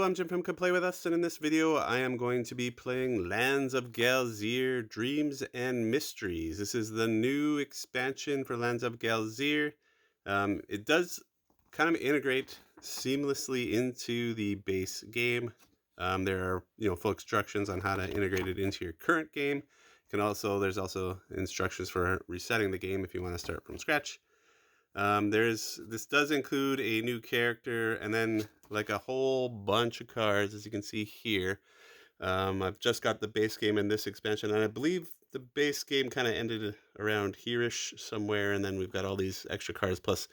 I'm Jim from Come Play With Us, and in this video I am going to be playing Lands of Galzyr, Dreams and Mysteries. This is the new expansion for Lands of Galzyr. It does kind of integrate seamlessly into the base game. There are full instructions on how to integrate it into your current game. There's also instructions for resetting the game if you want to start from scratch. This does include a new character and then like a whole bunch of cards, as you can see here. I've just got the base game in this expansion, and I believe the base game kind of ended around here-ish somewhere, and then we've got all these extra cards plus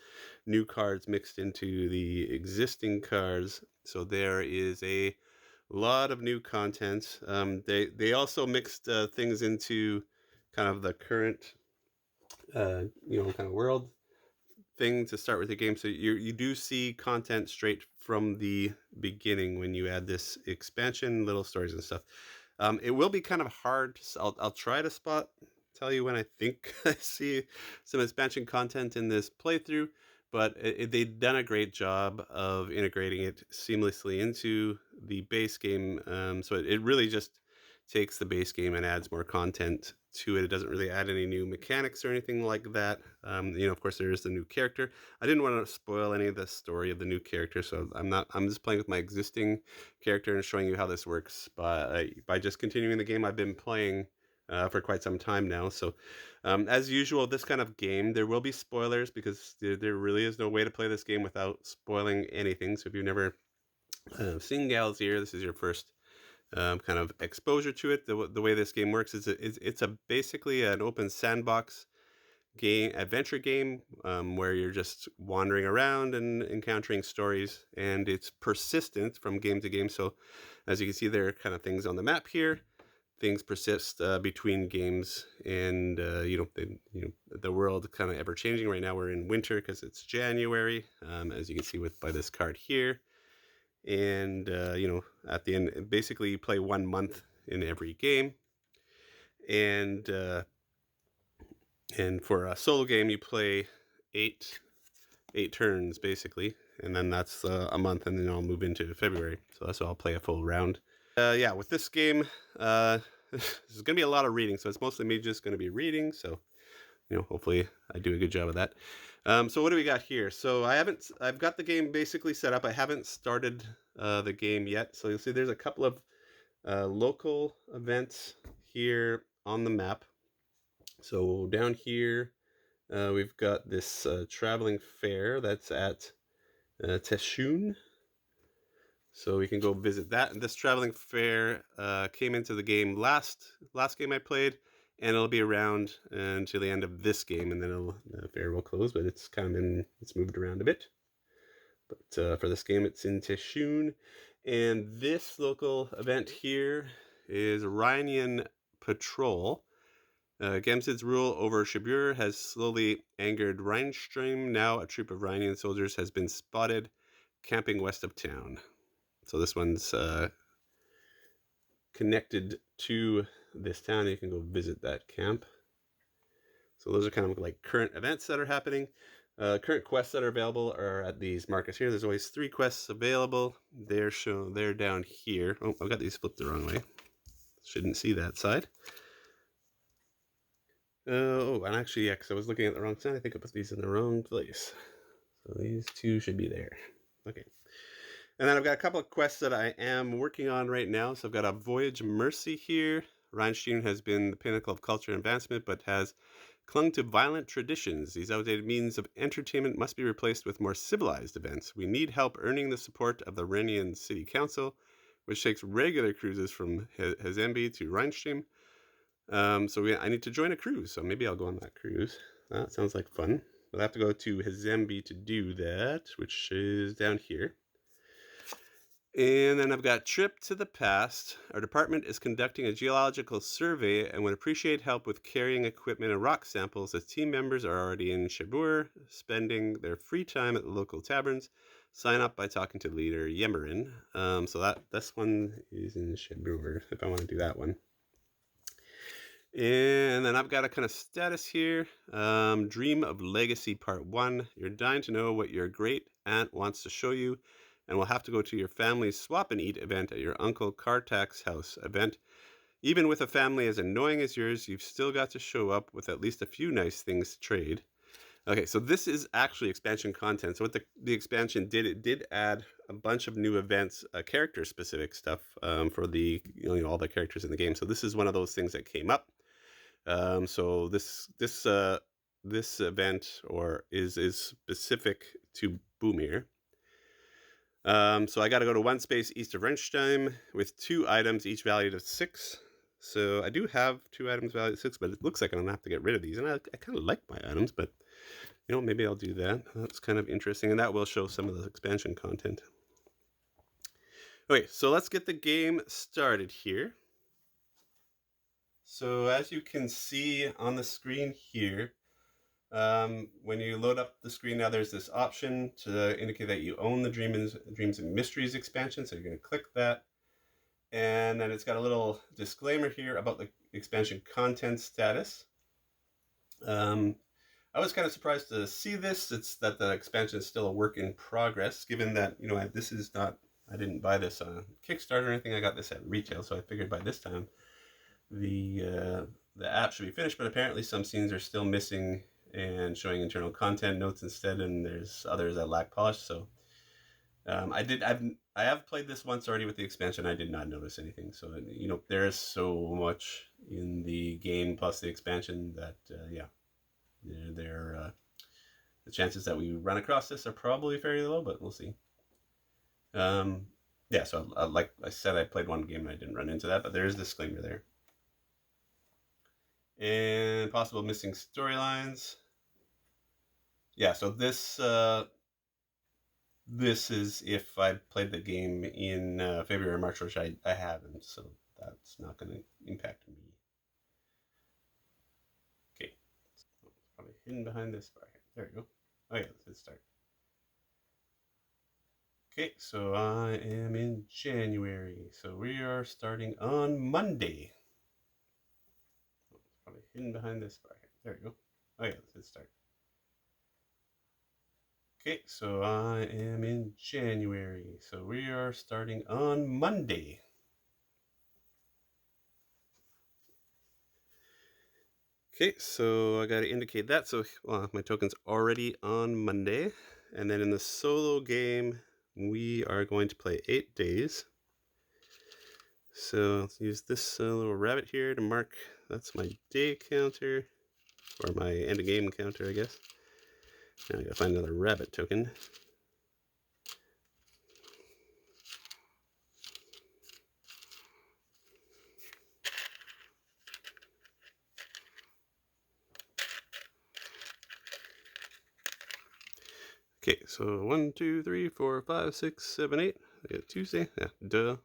new cards mixed into the existing cards. So there is a lot of new content. They also mixed things into kind of the current kind of world thing to start with the game, so you do see content straight from the beginning when you add this expansion, little stories and stuff. It will be kind of hard. I'll try to tell you when I think I see some expansion content in this playthrough, but they've done a great job of integrating it seamlessly into the base game. So it really just takes the base game and adds more content to it. It doesn't really add any new mechanics or anything like that. Of course, there is the new character. I didn't want to spoil any of the story of the new character, so I'm just playing with my existing character and showing you how this works by just continuing the game I've been playing for quite some time now. So as usual, this kind of game, there will be spoilers because there really is no way to play this game without spoiling anything. So if you've never seen Galzyr, this is your first kind of exposure to it. The way this game works is it's basically an open sandbox adventure game where you're just wandering around and encountering stories, and it's persistent from game to game. So as you can see, there are kind of things on the map here. Things persist between games, and the world kind of ever changing. Right now we're in winter because it's January, as you can see by this card here. And at the end, basically you play 1 month in every game, and for a solo game you play eight turns basically, and then that's a month, and then I'll move into February. So that's why I'll play a full round. With this game, there's gonna be a lot of reading, so it's mostly me just gonna be reading. So hopefully I do a good job of that. So what do we got here? So I've got the game basically set up. I haven't started the game yet. So you'll see there's a couple of local events here on the map. So down here, we've got this traveling fair that's at Teshun. So we can go visit that. And this traveling fair came into the game last game I played, and it'll be around until the end of this game, and then the fair will close. But it's it's moved around a bit. But for this game, it's in Teshun, and this local event here is Rhinian Patrol. Gamsid's rule over Shabur has slowly angered Rheinstream. Now a troop of Rhinian soldiers has been spotted camping west of town. So this one's connected to this town. You can go visit that camp. So those are kind of like current events that are happening. Current quests that are available are at these markers here. There's always 3 quests available. They're down here. Oh, I've got these flipped the wrong way. Shouldn't see that side. And actually, yeah, because I was looking at the wrong side. I think I put these in the wrong place. So these 2 should be there. Okay. And then I've got a couple of quests that I am working on right now. So I've got a Voyage Mercy here. Rheinstein has been the pinnacle of culture and advancement, but has clung to violent traditions. These outdated means of entertainment must be replaced with more civilized events. We need help earning the support of the Rhenian City Council, which takes regular cruises from Hazembe to Rheinstein. I need to join a cruise, so maybe I'll go on that cruise. That sounds like fun. We'll have to go to Hazembe to do that, which is down here. And then I've got Trip to the Past. Our department is conducting a geological survey and would appreciate help with carrying equipment and rock samples, as team members are already in Shabur, spending their free time at the local taverns. Sign up by talking to leader Yemerin. So this one is in Shabur, if I want to do that one. And then I've got a kind of status here. Dream of Legacy Part 1. You're dying to know what your great aunt wants to show you. and will have to go to your family's swap and eat event at your Uncle Kartak's house event. Even with a family as annoying as yours, you've still got to show up with at least a few nice things to trade. Okay, so this is actually expansion content. So what the expansion did, it did add a bunch of new events, character specific stuff for the all the characters in the game. So this is one of those things that came up. So this event is specific to Boomir. So I got to go to one space east of Wrenchheim with 2 items, each valued at 6. So I do have 2 items valued at 6, but it looks like I'm gonna have to get rid of these. And I kind of like my items, but maybe I'll do that. That's kind of interesting, and that will show some of the expansion content. Okay, so let's get the game started here. So as you can see on the screen here, when you load up the screen now, there's this option to indicate that you own the Dreams and Mysteries expansion. So you're going to click that. And then it's got a little disclaimer here about the expansion content status. I was kind of surprised to see this. It's that the expansion is still a work in progress, given that, this is not, I didn't buy this on Kickstarter or anything. I got this at retail, so I figured by this time the app should be finished, but apparently some scenes are still missing and showing internal content notes instead, and there's others that lack polish. So I have played this once already with the expansion. I did not notice anything. So there is so much in the game plus the expansion that the chances that we run across this are probably fairly low, but we'll see. So like I said, I played one game and I didn't run into that, but there is a disclaimer there. And possible missing storylines. Yeah, so this is if I played the game in February or March, which I haven't, so that's not going to impact me. Okay, so it's probably hidden behind this bar here. There we go. Oh yeah, let's start. Okay, so I am in January, so we are starting on Monday. Oh, it's probably hidden behind this bar here. There we go. Oh yeah, let's start. Okay, so I am in January, so we are starting on Monday. Okay, so I got to indicate that. So my token's already on Monday. And then in the solo game, we are going to play 8 days. So let's use this little rabbit here to mark, that's my day counter, or my end of game counter, I guess. Now I gotta find another rabbit token. Okay, so 1, 2, 3, 4, 5, 6, 7, 8. I got Tuesday. Yeah, duh.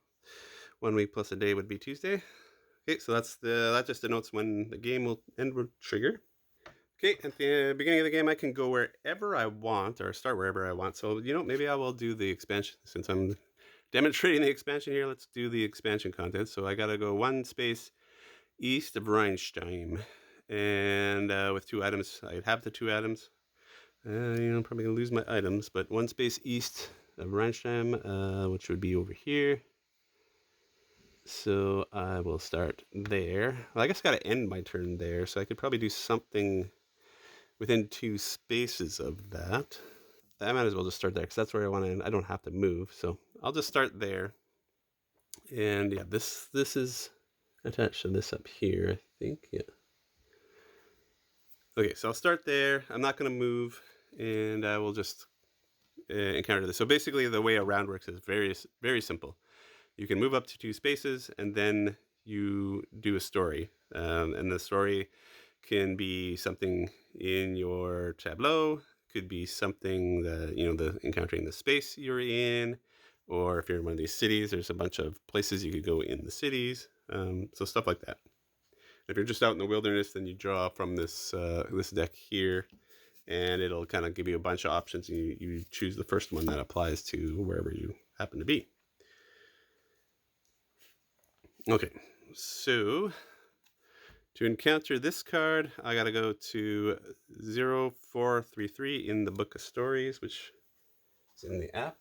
1 week plus a day would be Tuesday. Okay, so that just denotes when the game will trigger. Okay, at the beginning of the game, I can go wherever I want or start wherever I want. So, maybe I will do the expansion. Since I'm demonstrating the expansion here, let's do the expansion content. So I got to go 1 space east of Rheinstein. And with 2 items, I have the 2 items. I'm probably going to lose my items, but 1 space east of Rheinstein, which would be over here. So I will start there. Well, I guess I got to end my turn there, so I could probably do something within 2 spaces of that. I might as well just start there because that's where I want to end. I don't have to move, so I'll just start there. And yeah, this is attached to this up here, I think. Yeah. Okay, so I'll start there. I'm not going to move, and I will just encounter this. So basically, the way a round works is very, very simple. You can move up to 2 spaces, and then you do a story. And the story can be something in your tableau, could be something that, the encountering the space you're in, or if you're in one of these cities, there's a bunch of places you could go in the cities. So stuff like that. If you're just out in the wilderness, then you draw from this deck here, and it'll kind of give you a bunch of options. You choose the first one that applies to wherever you happen to be. Okay, so to encounter this card, I got to go to 0433 in the Book of Stories, which is in the app.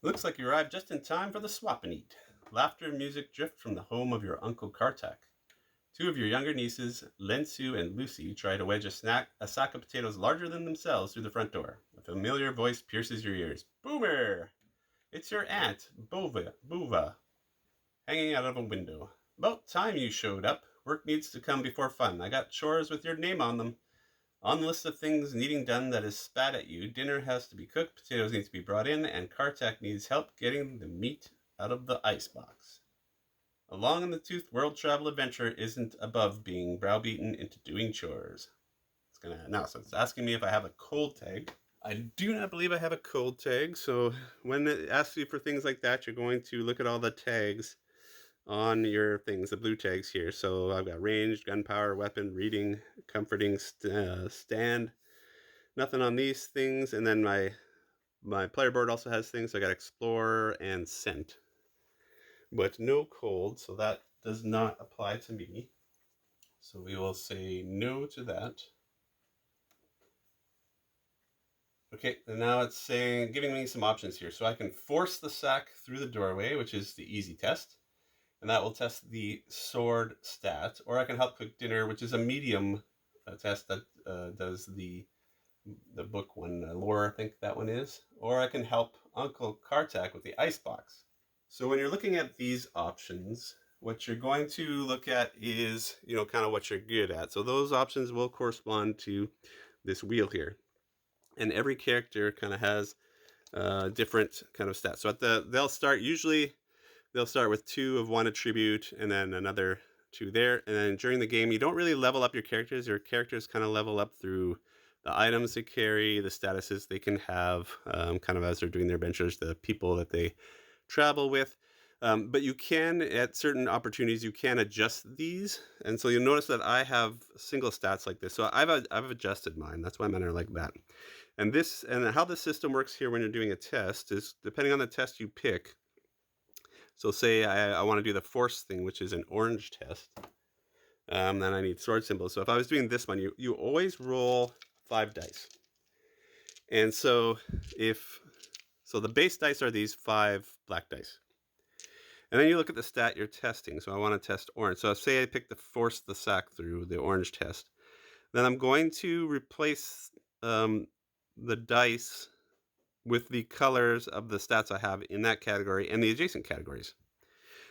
Looks like you arrived just in time for the swap and eat. Laughter and music drift from the home of your Uncle Kartak. Two of your younger nieces, Lensu and Lucy, try to wedge a sack of potatoes larger than themselves through the front door. A familiar voice pierces your ears. Boomer! It's your aunt, Bova, hanging out of a window. About time you showed up. Work needs to come before fun. I got chores with your name on them. On the list of things needing done that is spat at you, dinner has to be cooked, potatoes need to be brought in, and Kartak needs help getting the meat out of the icebox. A long in the tooth world travel adventure isn't above being browbeaten into doing chores. So it's asking me if I have a cold tag. I do not believe I have a cold tag, so when it asks you for things like that, you're going to look at all the tags on your things, the blue tags here. So I've got ranged, gunpowder, weapon, reading, comforting, stand. Nothing on these things, and then my player board also has things. So I got explorer and scent, but no cold, so that does not apply to me. So we will say no to that. Okay, and now it's giving me some options here. So I can force the sack through the doorway, which is the easy test, and that will test the sword stat. Or I can help cook dinner, which is a medium test that does the book one, lore, I think that one is. Or I can help Uncle Kartak with the icebox. So when you're looking at these options, what you're going to look at is, kind of what you're good at. So those options will correspond to this wheel here. And every character kind of has different kind of stats. So they'll start with 2 of one attribute and then another 2 there. And then during the game, you don't really level up your characters. Your characters kind of level up through the items they carry, the statuses they can have, kind of as they're doing their adventures, the people that they travel with. But you can, at certain opportunities, you can adjust these. And so you'll notice that I have single stats like this. So I've adjusted mine. That's why mine are like that. And how the system works here when you're doing a test is depending on the test you pick. So say I want to do the force thing, which is an orange test. Then I need sword symbols. So if I was doing this one, you always roll 5 dice. And so the base dice are these 5 black dice. And then you look at the stat you're testing. So I want to test orange. So say I pick the force the sack through the orange test. Then I'm going to replace the dice with the colors of the stats I have in that category and the adjacent categories.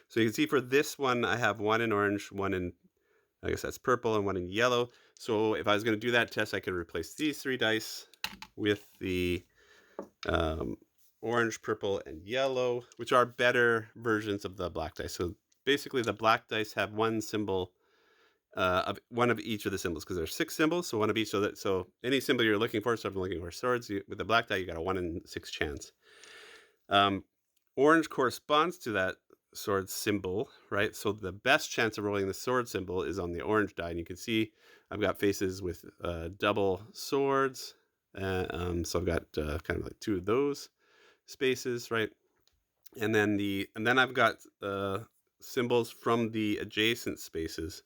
So you can see for this one, I have 1 in orange, 1 in, I guess that's purple, and 1 in yellow. So if I was going to do that test, I could replace these 3 dice with the orange, purple, and yellow, which are better versions of the black dice. So basically the black dice have 1 symbol of one of each of the symbols, because there's 6 symbols, so 1 of each. So any symbol you're looking for, so if I'm looking for swords, with the black die, you got a 1 in 6 chance. Orange corresponds to that sword symbol, right? So the best chance of rolling the sword symbol is on the orange die, and you can see I've got faces with double swords. So I've got kind of like 2 of those spaces, right? And then I've got symbols from the adjacent spaces.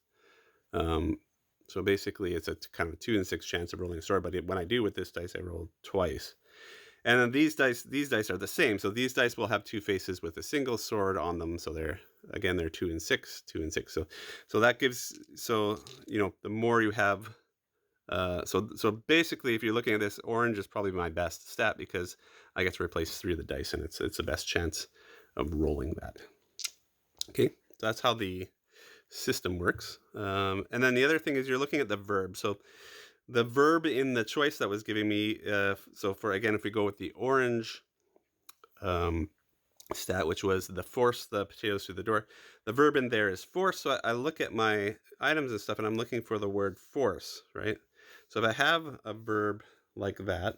So basically, it's a kind of a 2 in 6 chance of rolling a sword. But when I do with this dice, I roll twice. And then these dice are the same. So these dice will have 2 faces with a single sword on them. So they're 2 in 6, 2 in 6. So that gives, the more you have. So basically, if you're looking at this, orange is probably my best stat because I get to replace 3 of the dice, and it's the best chance of rolling that. Okay, so that's how the system works. And then the other thing is you're looking at the verb. So the verb in the choice that was giving me, if we go with the orange stat, which was the force the potatoes through the door, the verb in there is force. So I look at my items and stuff, and I'm looking for the word force, right? So if I have a verb like that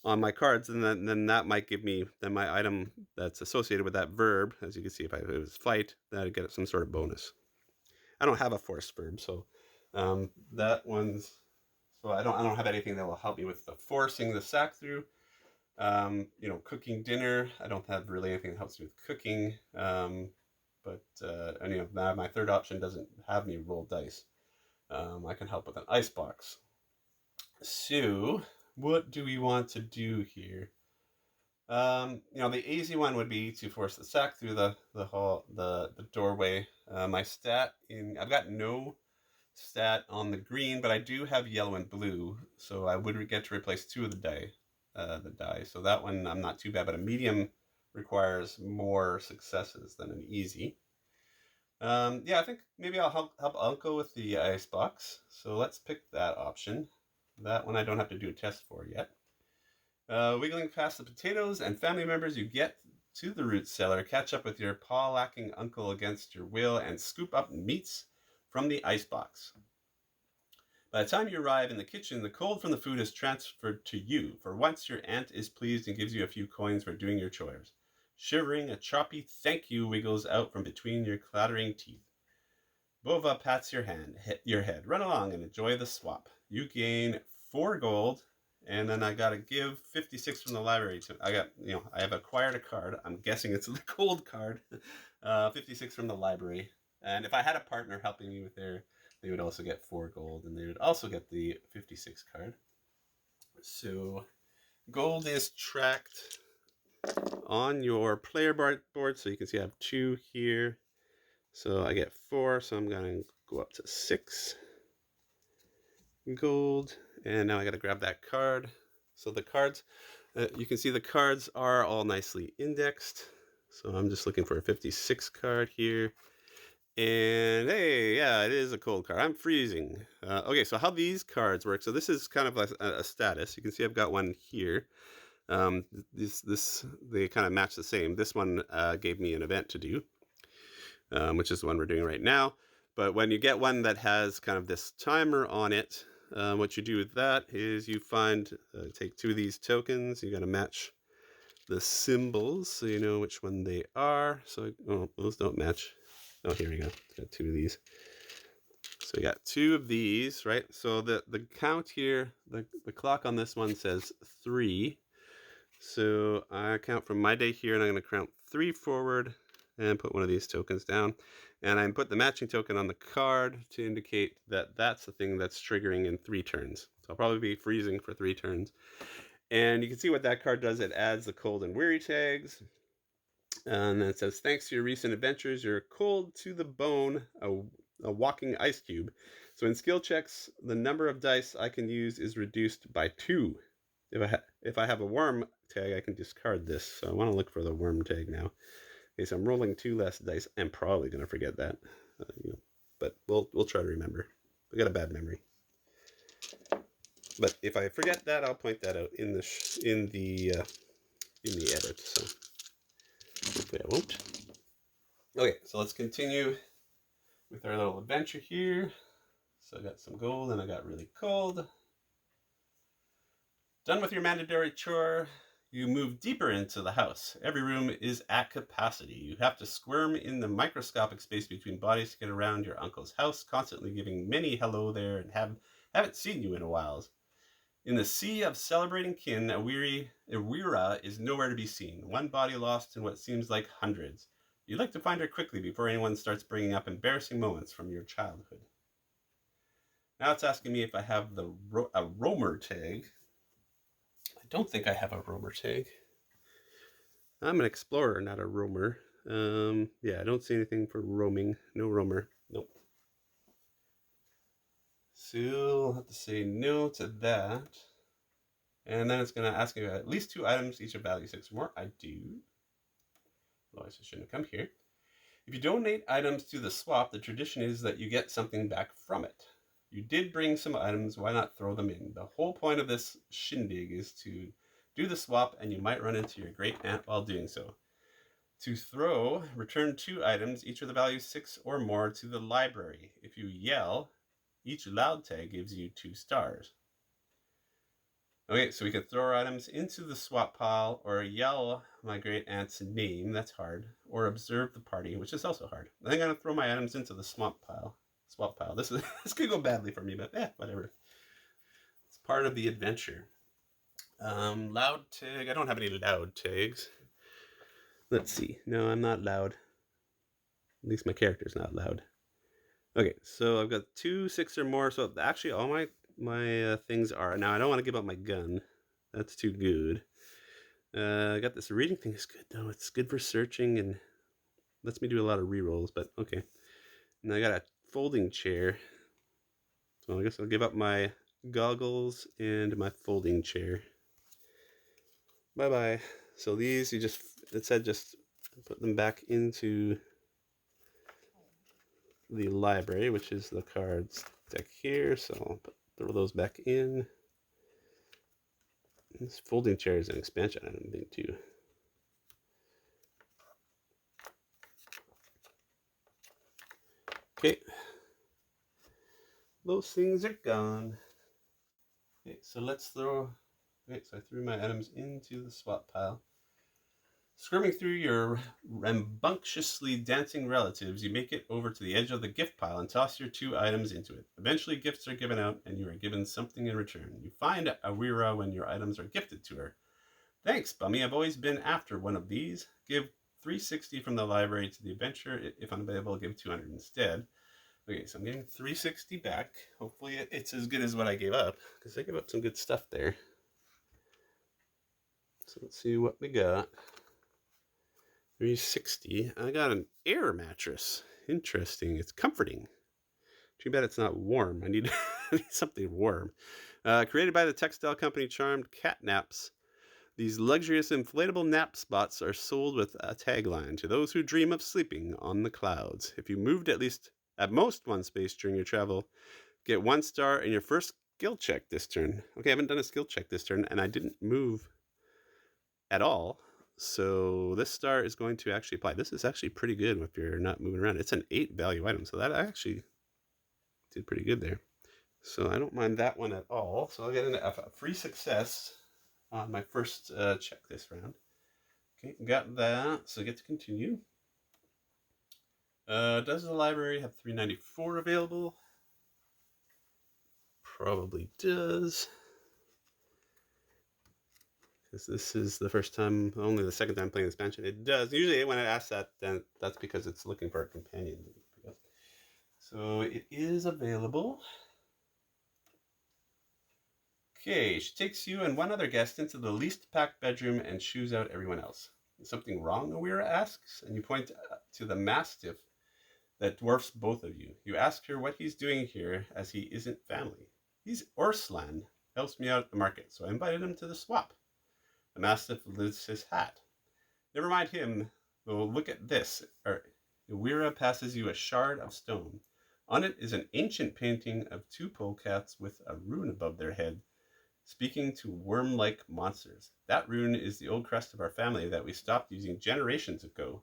on my cards, then that might give me my item that's associated with that verb. As you can see, if it was fight, then I'd get some sort of bonus. I don't have a force verb, so that one's. So I don't have anything that will help me with the forcing the sack through. Cooking dinner. I don't have really anything that helps me with cooking. But my third option doesn't have me roll dice. I can help with an icebox. So what do we want to do here? The easy one would be to force the sack through the doorway. I've got no stat on the green, but I do have yellow and blue, so I would get to replace two of the die. So that one I'm not too bad, but a medium requires more successes than an easy. Yeah, I think maybe I'll help Uncle with the ice box. So let's pick that option. That one I don't have to do a test for yet. Wiggling past the potatoes and family members, you get to the root cellar, catch up with your paw-lacking uncle against your will, and scoop up meats from the icebox. By the time you arrive in the kitchen, the cold from the food is transferred to you. For once, your aunt is pleased and gives you a few coins for doing your chores. Shivering, a choppy thank you wiggles out from between your clattering teeth. Bova pats your head. Run along and enjoy the swap. You gain 4 gold, and then I gotta give 56 from the library to. I have acquired a card. I'm guessing it's the gold card. 56 from the library, and if I had a partner helping me with they would also get 4 gold, and they would also get the 56 card. So gold is tracked on your player board, so you can see I have 2 here. So I get 4, so I'm going to go up to 6 gold, and now I got to grab that card. So the cards, you can see the cards are all nicely indexed. So I'm just looking for a 56 card here. And hey, yeah, it is a cold card. I'm freezing. Okay, so how these cards work. So this is kind of like a status. You can see I've got one here. They kind of match the same. This one gave me an event to do, which is the one we're doing right now. But when you get one that has kind of this timer on it, what you do with that is you take 2 of these tokens. You got to match the symbols so you know which one they are. So those don't match. Oh, here we go. Got 2 of these. So we got 2 of these, right? So the count here, the clock on this one says 3. So I count from my day here, and I'm going to count 3 forward and put one of these tokens down. And I put the matching token on the card to indicate that that's the thing that's triggering in 3 turns. So I'll probably be freezing for 3 turns. And you can see what that card does. It adds the cold and weary tags. And then it says, thanks to your recent adventures, you're cold to the bone, a walking ice cube. So in skill checks, the number of dice I can use is reduced by 2. If I have a worm tag, I can discard this. So I want to look for the worm tag now. Okay, so I'm rolling 2 less dice. I'm probably going to forget that, but we'll try to remember. I got a bad memory. But if I forget that, I'll point that out in the edit. So hopefully I won't. Okay, so let's continue with our little adventure here. So I got some gold and I got really cold. Done with your mandatory chore, you move deeper into the house. Every room is at capacity. You have to squirm in the microscopic space between bodies to get around your uncle's house, constantly giving many hello there and haven't seen you in a while. In the sea of celebrating kin, Ewira is nowhere to be seen. One body lost in what seems like hundreds. You'd like to find her quickly before anyone starts bringing up embarrassing moments from your childhood. Now it's asking me if I have a roamer tag. I don't think I have a roamer tag. I'm an explorer, not a roamer. Yeah, I don't see anything for roaming. No roamer. Nope. So I'll have to say no to that. And then it's going to ask me at least 2 items, each of value 6 or more. I do. Otherwise, I shouldn't have come here. If you donate items to the swap, the tradition is that you get something back from it. You did bring some items, why not throw them in? The whole point of this shindig is to do the swap, and you might run into your great aunt while doing so. To throw, return 2 items, each with a value 6 or more, to the library. If you yell, each loud tag gives you 2 stars. Okay, so we could throw our items into the swap pile, or yell my great aunt's name, that's hard, or observe the party, which is also hard. I think I'm gonna throw my items into the swap pile. This could go badly for me, but whatever. It's part of the adventure. Loud tag. I don't have any loud tags. Let's see. No, I'm not loud. At least my character's not loud. Okay, so I've got 2, 6 or more. So actually, all my things are now. I don't want to give up my gun. That's too good. I got this reading thing is good though. It's good for searching and lets me do a lot of rerolls, but okay. And I got a folding chair. So I guess I'll give up my goggles and my folding chair. Bye-bye. So these, it said just put them back into the library, which is the cards deck here. So I'll throw those back in. This folding chair is an expansion item thing too. Okay. Those things are gone. Okay, so let's throw... Okay, so I threw my items into the swap pile. Skirming through your rambunctiously dancing relatives, you make it over to the edge of the gift pile and toss your 2 items into it. Eventually, gifts are given out, and you are given something in return. You find Awira when your items are gifted to her. Thanks, Bummy. I've always been after one of these. Give 360 from the library to the adventure. If unavailable, give 200 instead. Okay, so I'm getting 360 back. Hopefully it's as good as what I gave up, because I gave up some good stuff there. So let's see what we got. 360. I got an air mattress. Interesting. It's comforting. Too bad it's not warm. I need something warm. Created by the textile company Charmed Cat Naps, these luxurious inflatable nap spots are sold with a tagline: to those who dream of sleeping on the clouds. If you moved at most one space during your travel, get 1 star in your first skill check this turn. Okay, I haven't done a skill check this turn, and I didn't move at all. So this star is going to actually apply. This is actually pretty good if you're not moving around. It's an 8 value item, so that actually did pretty good there. So I don't mind that one at all. So I'll get a free success on my first check this round. Okay, got that. So I get to continue. Does the library have 394 available? Probably does. Because this is the first time, only the second time playing this expansion. It does. Usually when it asks that, then that's because it's looking for a companion. So it is available. Okay, she takes you and 1 other guest into the least packed bedroom and shoos out everyone else. Is something wrong, Awira asks, and you point to the mastiff that dwarfs both of you. You ask her what he's doing here, as he isn't family. He's Orslan, helps me out at the market, so I invited him to the swap. The mastiff lifts his hat. Never mind him, though. Look at this. Awira passes you a shard of stone. On it is an ancient painting of 2 polecats with a rune above their head, speaking to worm-like monsters. That rune is the old crest of our family that we stopped using generations ago.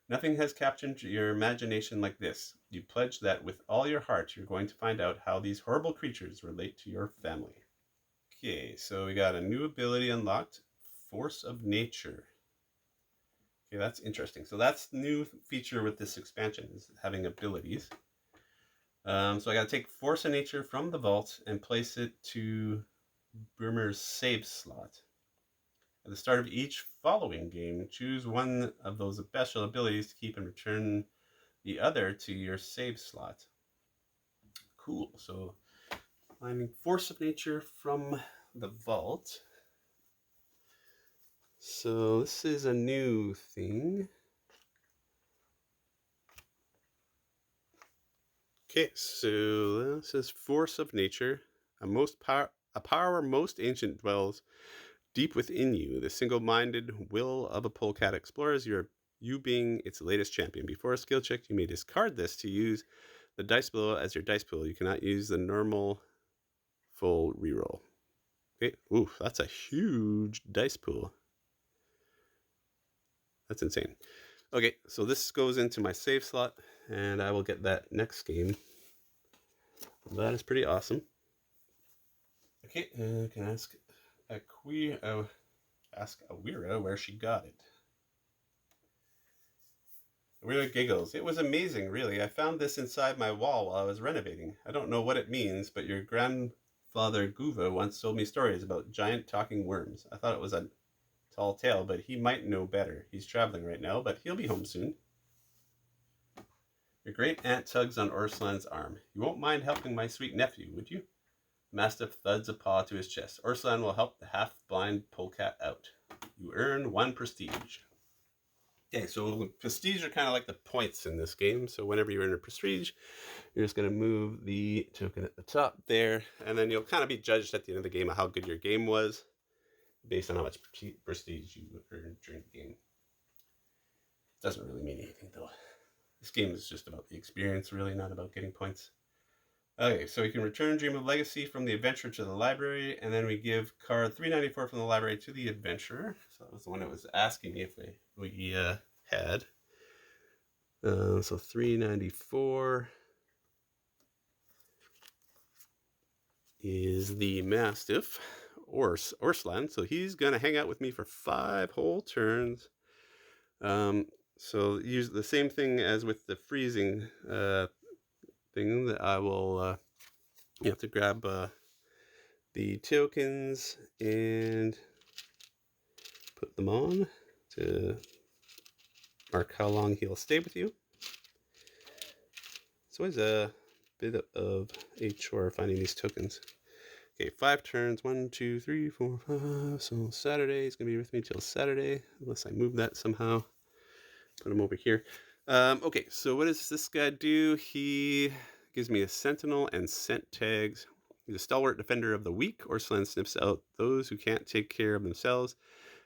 Nothing has captured your imagination like this. You pledge that with all your heart you're going to find out how these horrible creatures relate to your family. Okay, so we got a new ability unlocked. Force of Nature. Okay, that's interesting. So that's the new feature with this expansion, is having abilities. So I got to take Force of Nature from the vault and place it to Brimmer's save slot. At the start of each following game, choose one of those special abilities to keep and return the other to your save slot. Cool. So finding Force of Nature from the vault. So this is a new thing. Okay, so this is Force of Nature. A power most ancient dwells deep within you. The single-minded will of a polecat explorers, you being its latest champion. Before a skill check, you may discard this to use the dice below as your dice pool. You cannot use the normal full reroll. Okay, oof, that's a huge dice pool. That's insane. Okay, so this goes into my save slot, and I will get that next game. That is pretty awesome. Okay, can I ask Awira where she got it. Awira giggles. It was amazing, really. I found this inside my wall while I was renovating. I don't know what it means, but your grandfather Guva once told me stories about giant talking worms. I thought it was a tall tale, but he might know better. He's traveling right now, but he'll be home soon. Your great aunt tugs on Urslan's arm. You won't mind helping my sweet nephew, would you? Mastiff thuds a paw to his chest. Urslan will help the half-blind polecat out. You earn 1 prestige. Okay, so prestige are kind of like the points in this game. So whenever you earn a prestige, you're just going to move the token at the top there, and then you'll kind of be judged at the end of the game of how good your game was based on how much prestige you earned during the game. Doesn't really mean anything though. This game is just about the experience, really, not about getting points. Okay, so we can return Dream of Legacy from the adventurer to the library, and then we give card 394 from the library to the adventurer. So that was the one that was asking me if we had. So 394 is the Mastiff, Orslan. So he's going to hang out with me for 5 whole turns. So use the same thing as with the freezing thing that I will, you have to grab the tokens and put them on to mark how long he'll stay with you. It's always a bit of a chore finding these tokens. Okay, 5 turns. 1, 2, 3, 4, 5. So Saturday, he's going to be with me till Saturday, unless I move that somehow. Put him over here. Okay, so what does this guy do? He gives me a sentinel and scent tags. He's a stalwart defender of the weak. Orslan sniffs out those who can't take care of themselves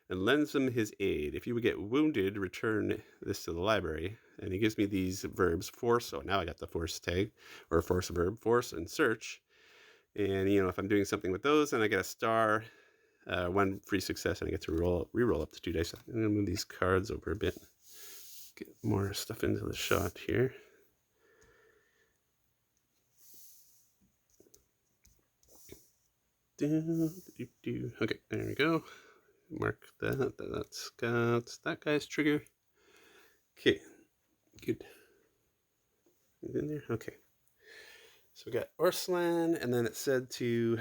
and lends them his aid. If you would get wounded, return this to the library. And he gives me these verbs, force. So now I got the force tag, or force verb, force and search. And, if I'm doing something with those, then I get a star, 1 free success, and I get to re-roll up to 2 dice. I'm going to move these cards over a bit. Get more stuff into the shot here. Okay, there we go. Mark that. That's got that guy's trigger. Okay, good. In there? Okay. So we got Orslan, and then it said to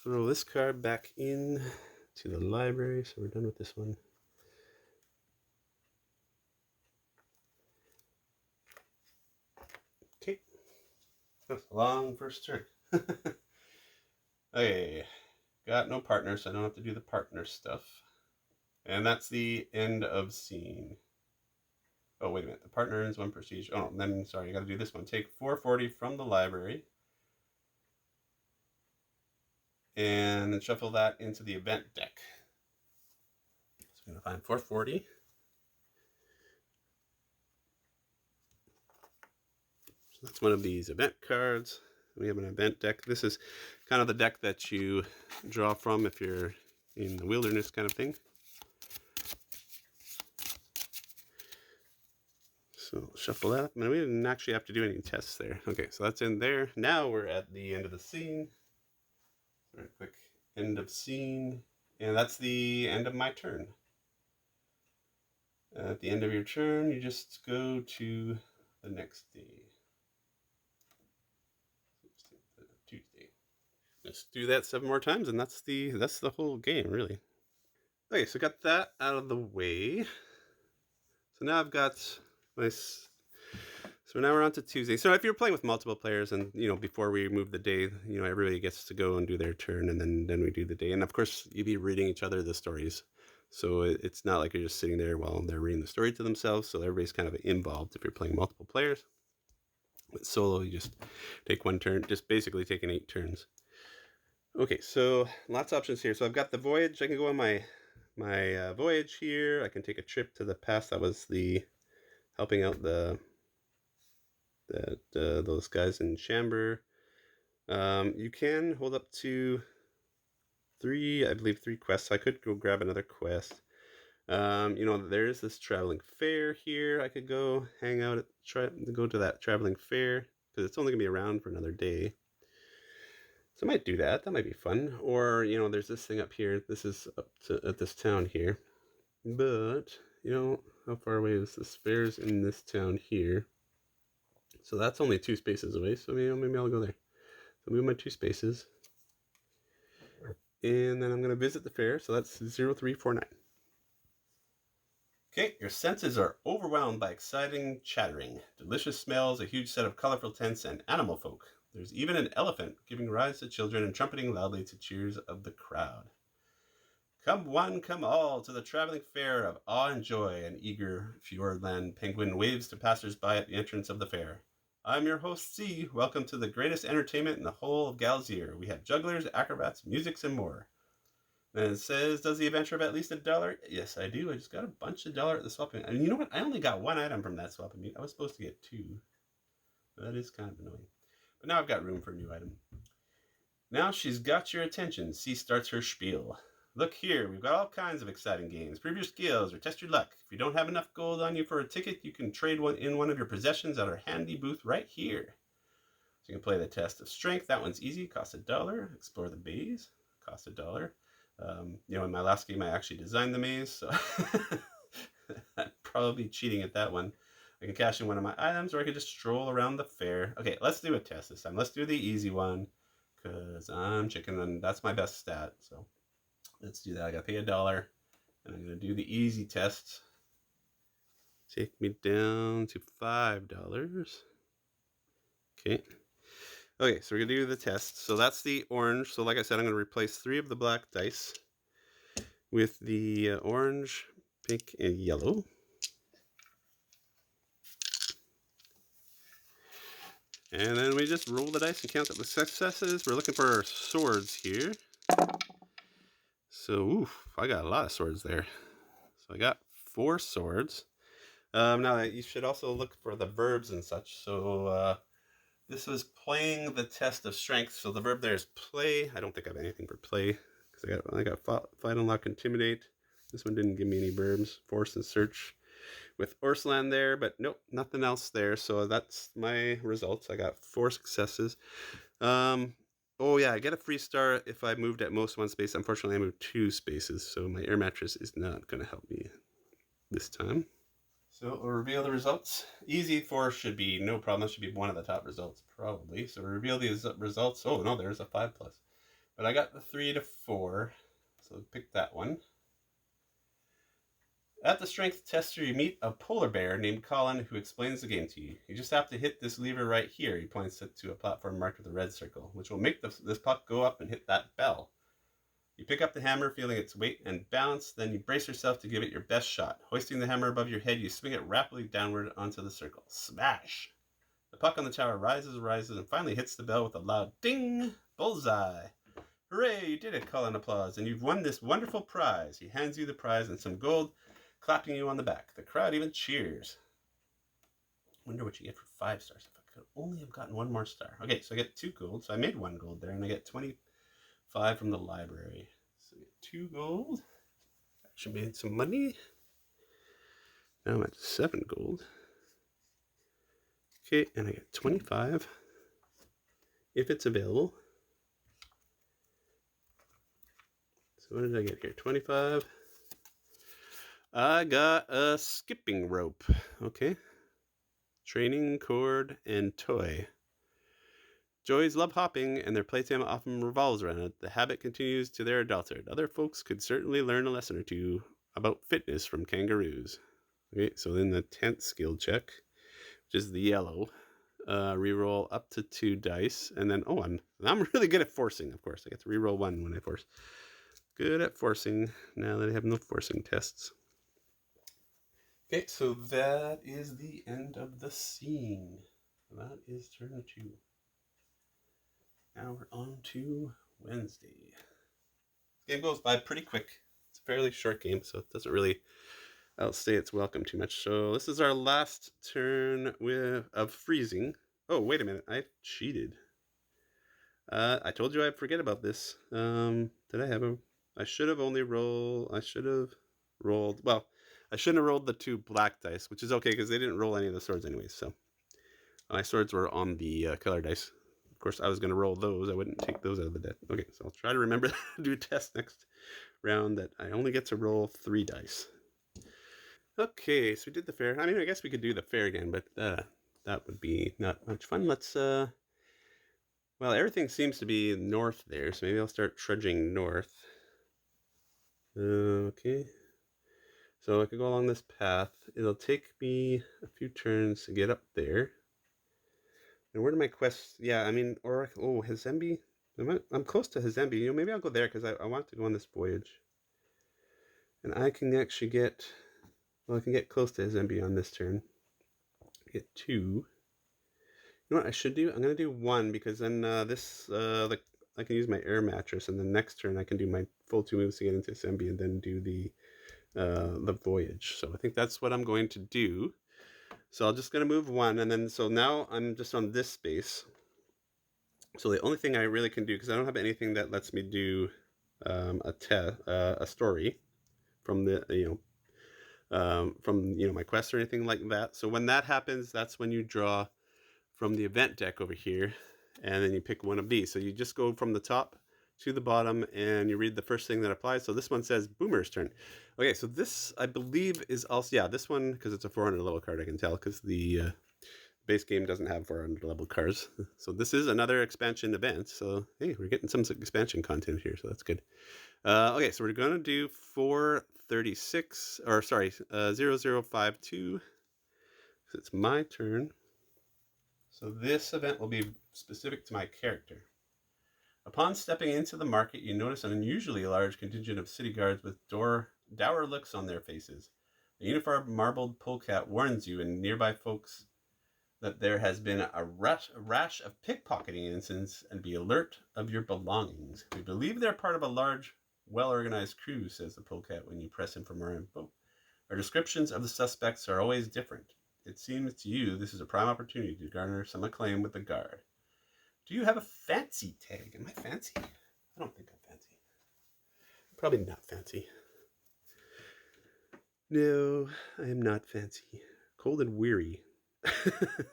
throw this card back in to the library. So we're done with this one. Okay. That's a long first turn. Okay. Got no partner, so I don't have to do the partner stuff. And that's the end of scene. Oh, wait a minute. The partner earns 1 prestige. Oh, then, sorry, I got to do this one. Take 440 from the library. And then shuffle that into the event deck. So I'm going to find 440. So that's one of these event cards. We have an event deck. This is kind of the deck that you draw from if you're in the wilderness kind of thing. So shuffle that. And we didn't actually have to do any tests there. Okay, so that's in there. Now we're at the end of the scene. Very quick end of scene. And that's the end of my turn. At the end of your turn, you just go to the next day. Tuesday. Just do that 7 more times, and that's the whole game, really. Okay, so got that out of the way. So now I've got my. So now we're on to Tuesday. So if you're playing with multiple players, and before we move the day, everybody gets to go and do their turn, and then we do the day. And of course, you'd be reading each other the stories. So it's not like you're just sitting there while they're reading the story to themselves. So everybody's kind of involved if you're playing multiple players. With solo, you just take 1 turn, just basically taking 8 turns. Okay, so lots of options here. So I've got the voyage. I can go on my voyage here. I can take a trip to the past. That was the helping out those guys in Chamber. You can hold up to 3 quests. So I could go grab another quest. There is this traveling fair here. I could go hang out go to that traveling fair because it's only gonna be around for another day. So I might do that. That might be fun. Or there's this thing up here. This is up at this town here. But how far away is this fair's in this town here? So that's only 2 spaces away. So maybe I'll go there. So move my 2 spaces, and then I'm gonna visit the fair. So that's 0349. Okay, your senses are overwhelmed by exciting chattering, delicious smells, a huge set of colorful tents, and animal folk. There's even an elephant giving rise to children and trumpeting loudly to cheers of the crowd. Come one, come all, to the traveling fair of awe and joy, an eager Fjordland penguin waves to passers-by at the entrance of the fair. I'm your host, C. Welcome to the greatest entertainment in the whole of Galzyr. We have jugglers, acrobats, musics, and more. And it says, does the adventure have at least $1? Yes, I do. I just got a bunch of dollar at the swap meet. And you know what? I only got one item from that swap meet. I was supposed to get two. That is kind of annoying. But now I've got room for a new item. Now she's got your attention. C starts her spiel. Look here, we've got all kinds of exciting games. Prove your skills or test your luck. If you don't have enough gold on you for a ticket, you can trade one in one of your possessions at our handy booth right here. So you can play the test of strength. That one's easy, costs $1. Explore the maze, costs $1. In my last game, I actually designed the maze, so I'm probably cheating at that one. I can cash in one of my items, or I could just stroll around the fair. Okay, let's do a test this time. Let's do the easy one, because I'm chicken, and that's my best stat. So let's do that. I got to pay $1, and I'm going to do the easy test. Take me down to $5. Okay. Okay, so we're going to do the test. So that's the orange. So like I said, I'm going to replace 3 of the black dice with the orange, pink, and yellow. And then we just roll the dice and count up the successes. We're looking for our swords here. So, oof, I got a lot of swords there. So I got 4 swords. Now you should also look for the verbs and such. So this was playing the test of strength. So the verb there is play. I don't think I have anything for play because I got fight, unlock, intimidate. This one didn't give me any verbs. Force and search with Orsland there, but nope, nothing else there. So that's my results. I got 4 successes. Oh yeah, I get a free star if I moved at most 1 space. Unfortunately, I moved 2 spaces, so my air mattress is not going to help me this time. So we'll reveal the results. Easy 4 should be no problem. That should be one of the top results, probably. So we'll reveal these results. Oh no, there's a 5+. But I got the 3 to 4, so pick that one. At the strength tester, you meet a polar bear named Colin who explains the game to you. You just have to hit this lever right here. He points it to a platform marked with a red circle, which will make this puck go up and hit that bell. You pick up the hammer, feeling its weight and bounce, then you brace yourself to give it your best shot. Hoisting the hammer above your head, you swing it rapidly downward onto the circle. Smash! The puck on the tower rises, and finally hits the bell with a loud ding! Bullseye! Hooray, you did it, Colin applauds, and you've won this wonderful prize. He hands you the prize and some gold, clapping you on the back. The crowd even cheers. Wonder what you get for 5 stars. If I could only have gotten 1 more star. Okay, so I get 2 gold, so I made 1 gold there, and I get 25 from the library. So I get 2 gold. Actually made some money. Now I'm at 7 gold. Okay, and I get 25 if it's available. So what did I get here? 25. I got a skipping rope. Okay. Training, cord, and toy. Joys love hopping, and their playtime often revolves around it. The habit continues to their adulthood. Other folks could certainly learn a lesson or two about fitness from kangaroos. Okay, so then the 10th skill check, which is the yellow. Reroll up to 2 dice, and then I'm really good at forcing. Of course, I get to reroll 1 when I force. Good at forcing. Now that I have no forcing tests. Okay, so that is the end of the scene. That is turn 2. Now we're on to Wednesday. This game goes by pretty quick. It's a fairly short game, so it doesn't really outstay its welcome too much. So this is our last turn of freezing. Oh, wait a minute. I cheated. I told you I'd forget about this. Did I have I should have rolled... Well, I shouldn't have rolled the 2 black dice, which is okay because they didn't roll any of the swords anyways. So my swords were on the color dice. Of course, I was going to roll those. I wouldn't take those out of the deck. Okay, so I'll try to remember to do a test next round that I only get to roll 3 dice. Okay, so we did the fair. I mean, I guess we could do the fair again, but that would be not much fun. Let's, well, everything seems to be north there, so maybe I'll start trudging north. Okay. So I could go along this path. It'll take me a few turns to get up there. And where do my quests? Yeah, I mean, Hazembe. I'm close to Hazembe. Maybe I'll go there because I want to go on this voyage. And I can actually get, well, I can get close to his MB on this turn. Get 2. You know what I should do? I'm going to do 1 because then I can use my air mattress, and then next turn I can do my full 2 moves to get into this MB and then do the voyage. So I think that's what I'm going to do. So I'm just going to move 1, and then so now I'm just on this space. So the only thing I really can do, because I don't have anything that lets me do a story from the my quest or anything like that. So when that happens, that's when you draw from the event deck over here, and then you pick one of these. So you just go from the top to the bottom and you read the first thing that applies. So this one says Boomer's turn. Okay, so this I believe is also, yeah, this one, because it's a 400 level card, I can tell, because the base game doesn't have 400 level cards. So this is another expansion event. So hey, we're getting some expansion content here, so that's good. Okay, so we're going to do 436, or sorry, 0052. So it's my turn. So this event will be specific to my character. Upon stepping into the market, you notice an unusually large contingent of city guards with dour looks on their faces. A uniformed marbled polecat warns you and nearby folks that there has been a rash of pickpocketing incidents, and be alert of your belongings. We believe they're part of a large, well-organized crew, says the polecat when you press him for more info. Our descriptions of the suspects are always different. It seems to you this is a prime opportunity to garner some acclaim with the guard. Do you have a fancy tag? Am I fancy? I don't think I'm fancy. Probably not fancy. No, I am not fancy. Cold and weary.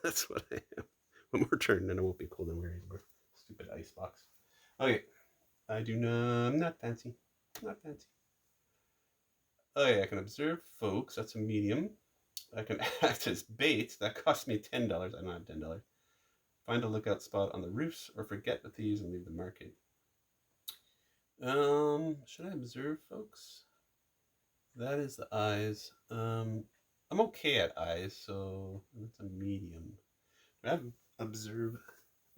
That's what I am. One more turn, and I won't be cold and weary anymore. Stupid icebox. Okay, I'm not fancy. Not fancy. Okay, I can observe folks. That's a medium. I can act as bait. That costs me $10. I don't have $10. Find a lookout spot on the roofs, or forget the thieves and leave the market. Should I observe folks? That is the eyes. I'm okay at eyes, so that's a medium. I have observe.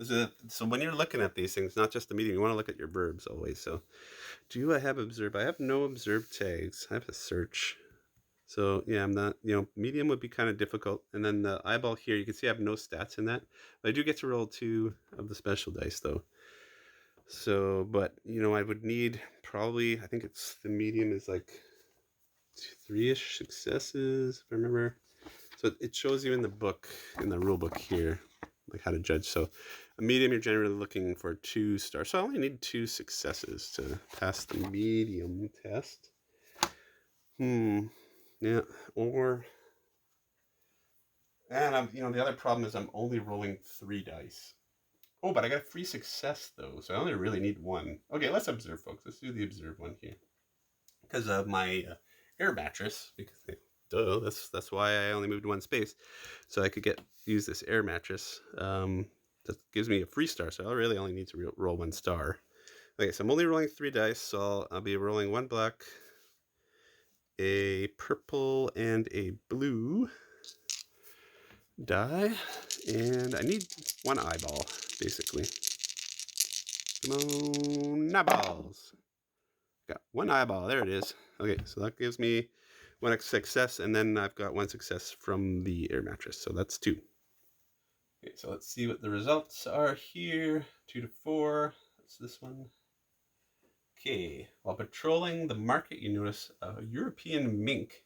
So when you're looking at these things, not just the medium, you want to look at your verbs always. So do I have observe? I have no observe tags. I have to search. So yeah, I'm not, medium would be kind of difficult. And then the eyeball here, you can see I have no stats in that. But I do get to roll 2 of the special dice though. So, but I would need probably, I think it's the medium is like 3-ish successes, if I remember. So it shows you in the book, in the rule book here, like how to judge. So a medium, you're generally looking for 2 stars. So I only need 2 successes to pass the medium test. Yeah, and the other problem is I'm only rolling 3 dice. Oh, but I got a free success though, so I only really need 1. Okay, let's observe, folks. Let's do the observe one here. Because of my air mattress, because that's why I only moved 1 space, so I could use this air mattress. That gives me a free star, so I really only need to roll 1 star. Okay, so I'm only rolling 3 dice, so I'll be rolling 1 black, a purple, and a blue die, and I need 1 eyeball, basically. Come on, eyeballs. Got 1 eyeball, there it is. Okay, so that gives me 1 success, and then I've got 1 success from the air mattress, so that's 2. Okay, so let's see what the results are here. 2 to 4, that's this one. Okay, while patrolling the market, you notice a European mink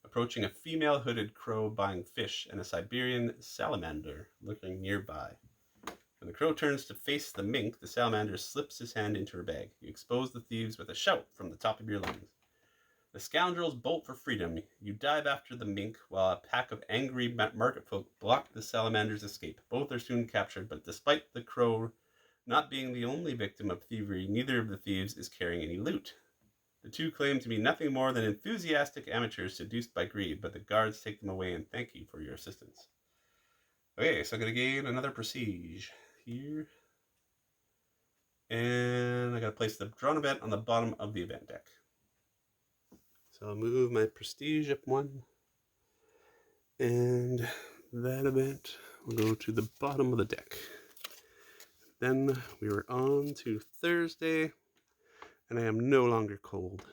approaching a female hooded crow buying fish, and a Siberian salamander lurking nearby. When the crow turns to face the mink, the salamander slips his hand into her bag. You expose the thieves with a shout from the top of your lungs. The scoundrels bolt for freedom. You dive after the mink, while a pack of angry market folk block the salamander's escape. Both are soon captured, but despite the crow not being the only victim of thievery, neither of the thieves is carrying any loot. The 2 claim to be nothing more than enthusiastic amateurs seduced by greed, but the guards take them away and thank you for your assistance. Okay, so I'm going to gain another prestige here. And I got to place the drawn event on the bottom of the event deck. So I'll move my prestige up 1. And that event will go to the bottom of the deck. Then we were on to Thursday, and I am no longer cold.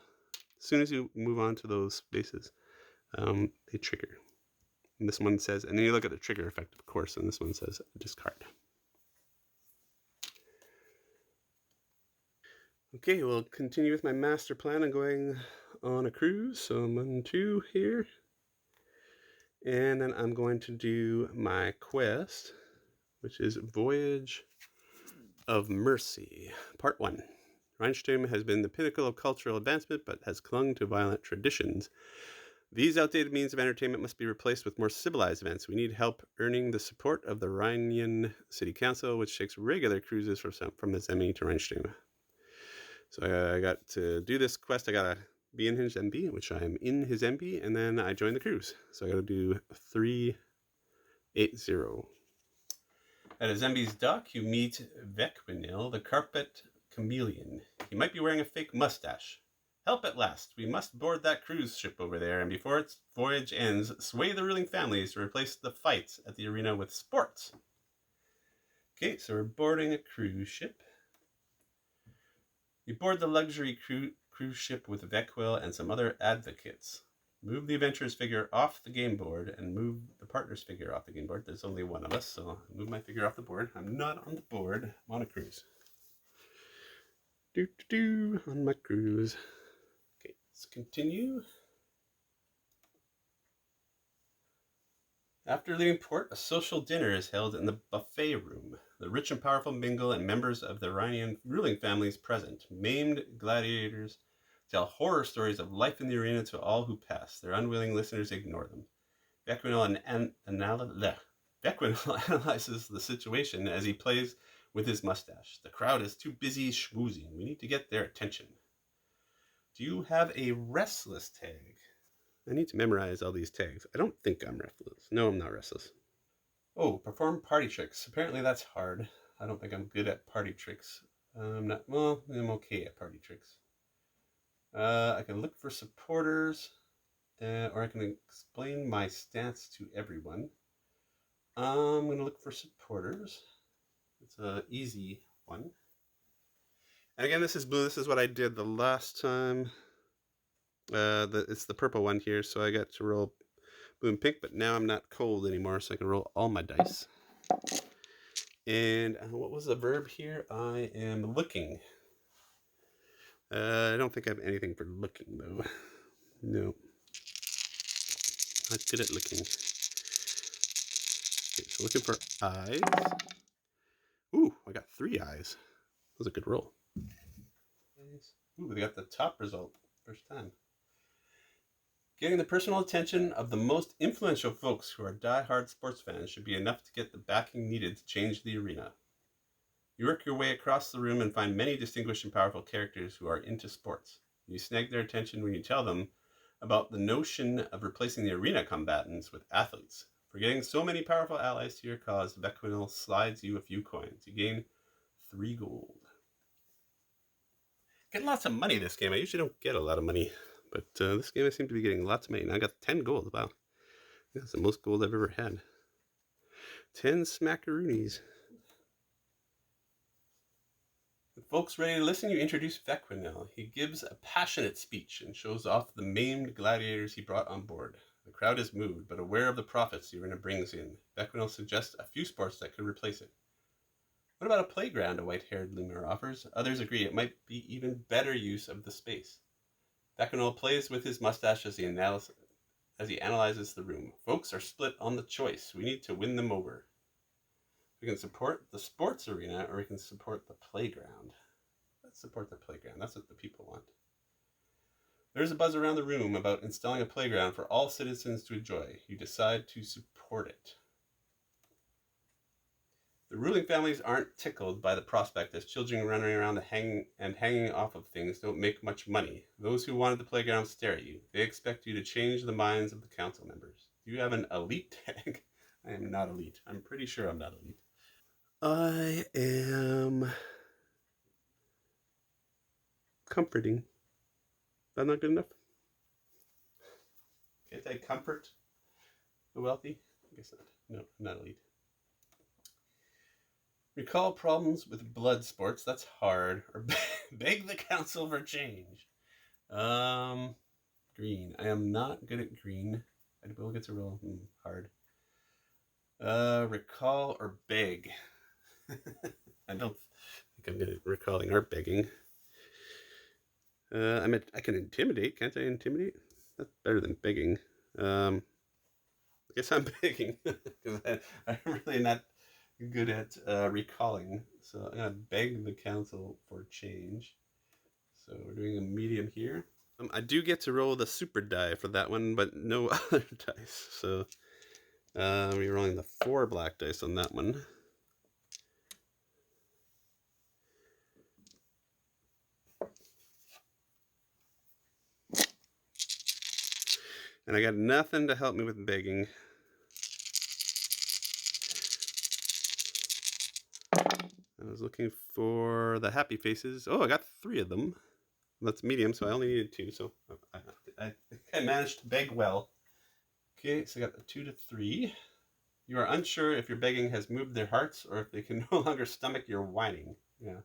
As soon as you move on to those spaces, they trigger. And this one says, and then you look at the trigger effect, of course, and this one says discard. Okay, we'll continue with my master plan and going on a cruise. So I'm on 2 here. And then I'm going to do my quest, which is Voyage of Mercy, Part 1. Rhinestrom has been the pinnacle of cultural advancement, but has clung to violent traditions. These outdated means of entertainment must be replaced with more civilized events. We need help earning the support of the Rhinian City Council, which takes regular cruises from Zemi to Rhinestrom. So I got to do this quest. I got to be in his MB, which I am in his MB, and then I join the cruise. So I got to do 380. At Azembi's dock, you meet Vequinil, the carpet chameleon. He might be wearing a fake mustache. Help at last. We must board that cruise ship over there, and before its voyage ends, sway the ruling families to replace the fights at the arena with sports. Okay, so we're boarding a cruise ship. You board the luxury cruise ship with Vequil and some other advocates. Move the adventurer's figure off the game board and move the partner's figure off the game board. There's only one of us, so I'll move my figure off the board. I'm not on the board. I'm on a cruise. On my cruise. Okay, let's continue. After leaving port, a social dinner is held in the buffet room. The rich and powerful mingle, and members of the Rhinian ruling families present. Maimed gladiators tell horror stories of life in the arena to all who pass. Their unwilling listeners ignore them. Vequinil analyzes the situation as he plays with his mustache. The crowd is too busy schmoozing. We need to get their attention. Do you have a restless tag? I need to memorize all these tags. I don't think I'm restless. No, I'm not restless. Oh, perform party tricks. Apparently that's hard. I don't think I'm good at party tricks. I'm okay at party tricks. I can look for supporters, or I can explain my stance to everyone. I'm going to look for supporters. It's an easy one. And again, this is blue. This is what I did the last time. It's the purple one here, so I got to roll blue and pink, but now I'm not cold anymore, so I can roll all my dice. And what was the verb here? I am looking. I don't think I have anything for looking, though. No. Not good at looking. Okay, so looking for eyes. Ooh, I got 3 eyes. That was a good roll. Ooh, we got the top result. First time. Getting the personal attention of the most influential folks who are die-hard sports fans should be enough to get the backing needed to change the arena. You work your way across the room and find many distinguished and powerful characters who are into sports. You snag their attention when you tell them about the notion of replacing the arena combatants with athletes. For getting so many powerful allies to your cause, Vequinil slides you a few coins. You gain 3 gold. Getting lots of money this game. I usually don't get a lot of money, but this game I seem to be getting lots of money. And I got 10 gold. Wow. That's the most gold I've ever had. 10 smackaroonies. With folks ready to listen, you introduce Vequinil. He gives a passionate speech and shows off the maimed gladiators he brought on board. The crowd is moved, but aware of the profits the arena brings in. Vequinil suggests a few sports that could replace it. What about a playground, a white-haired lemur offers? Others agree it might be even better use of the space. Vequinil plays with his mustache as he analyzes the room. Folks are split on the choice. We need to win them over. We can support the sports arena, or we can support the playground. Let's support the playground. That's what the people want. There's a buzz around the room about installing a playground for all citizens to enjoy. You decide to support it. The ruling families aren't tickled by the prospect, as children running around hanging off of things don't make much money. Those who wanted the playground stare at you. They expect you to change the minds of the council members. Do you have an elite tag? I am not elite. I'm pretty sure I'm not elite. I am comforting. Is that not good enough? Can't I comfort the wealthy? I guess not. No, I'm not elite. Recall problems with blood sports. That's hard. Or beg the council for change. Green. I am not good at green. I will get to roll hard. Recall or beg? I don't think I'm good at recalling or begging. I can intimidate. Can't I intimidate? That's better than begging. I guess I'm begging because I'm really not good at recalling. So I'm gonna beg the council for change. So we're doing a medium here. I do get to roll the super die for that one, but no other dice. So we're rolling the 4 black dice on that one. And I got nothing to help me with begging. I was looking for the happy faces. Oh, I got 3 of them. That's medium, so I only needed 2. So I managed to beg well. Okay, so I got the 2 to 3. You are unsure if your begging has moved their hearts or if they can no longer stomach your whining. Yeah.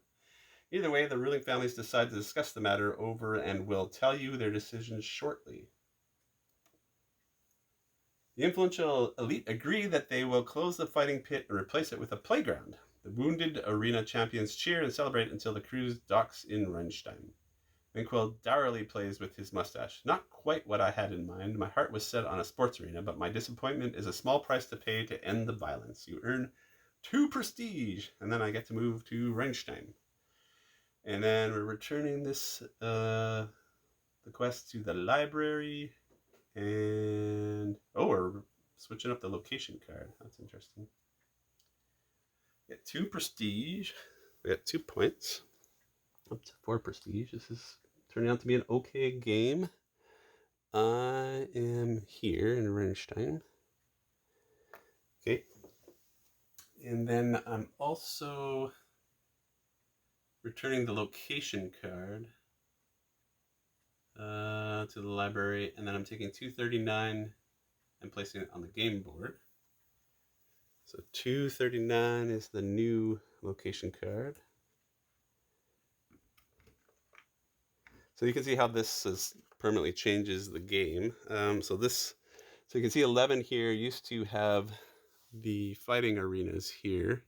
Either way, the ruling families decide to discuss the matter over and will tell you their decisions shortly. The influential elite agree that they will close the fighting pit and replace it with a playground. The wounded arena champions cheer and celebrate until the cruise docks in Rennstein. Minquil dourly plays with his mustache. Not quite what I had in mind. My heart was set on a sports arena, but my disappointment is a small price to pay to end the violence. You earn 2 prestige, and then I get to move to Rennstein. And then we're returning this, the quest to the library. And, oh, we're switching up the location card. That's interesting. Get 2 prestige. We got 2 points. Up to 4 prestige. This is turning out to be an okay game. I am here in Rennstein. Okay. And then I'm also returning the location card to the library, and then I'm taking 239 and placing it on the game board. So 239 is the new location card. So you can see how this permanently changes the game. So you can see 11 here used to have the fighting arenas here,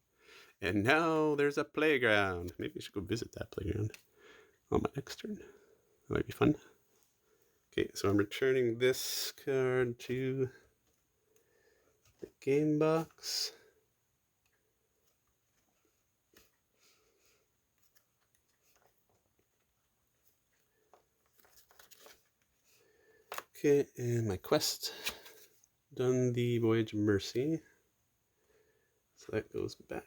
and now there's a playground. Maybe I should go visit that playground on my next turn. That might be fun. Okay, so I'm returning this card to the game box. Okay, and my quest, done the Voyage of Mercy. So that goes back.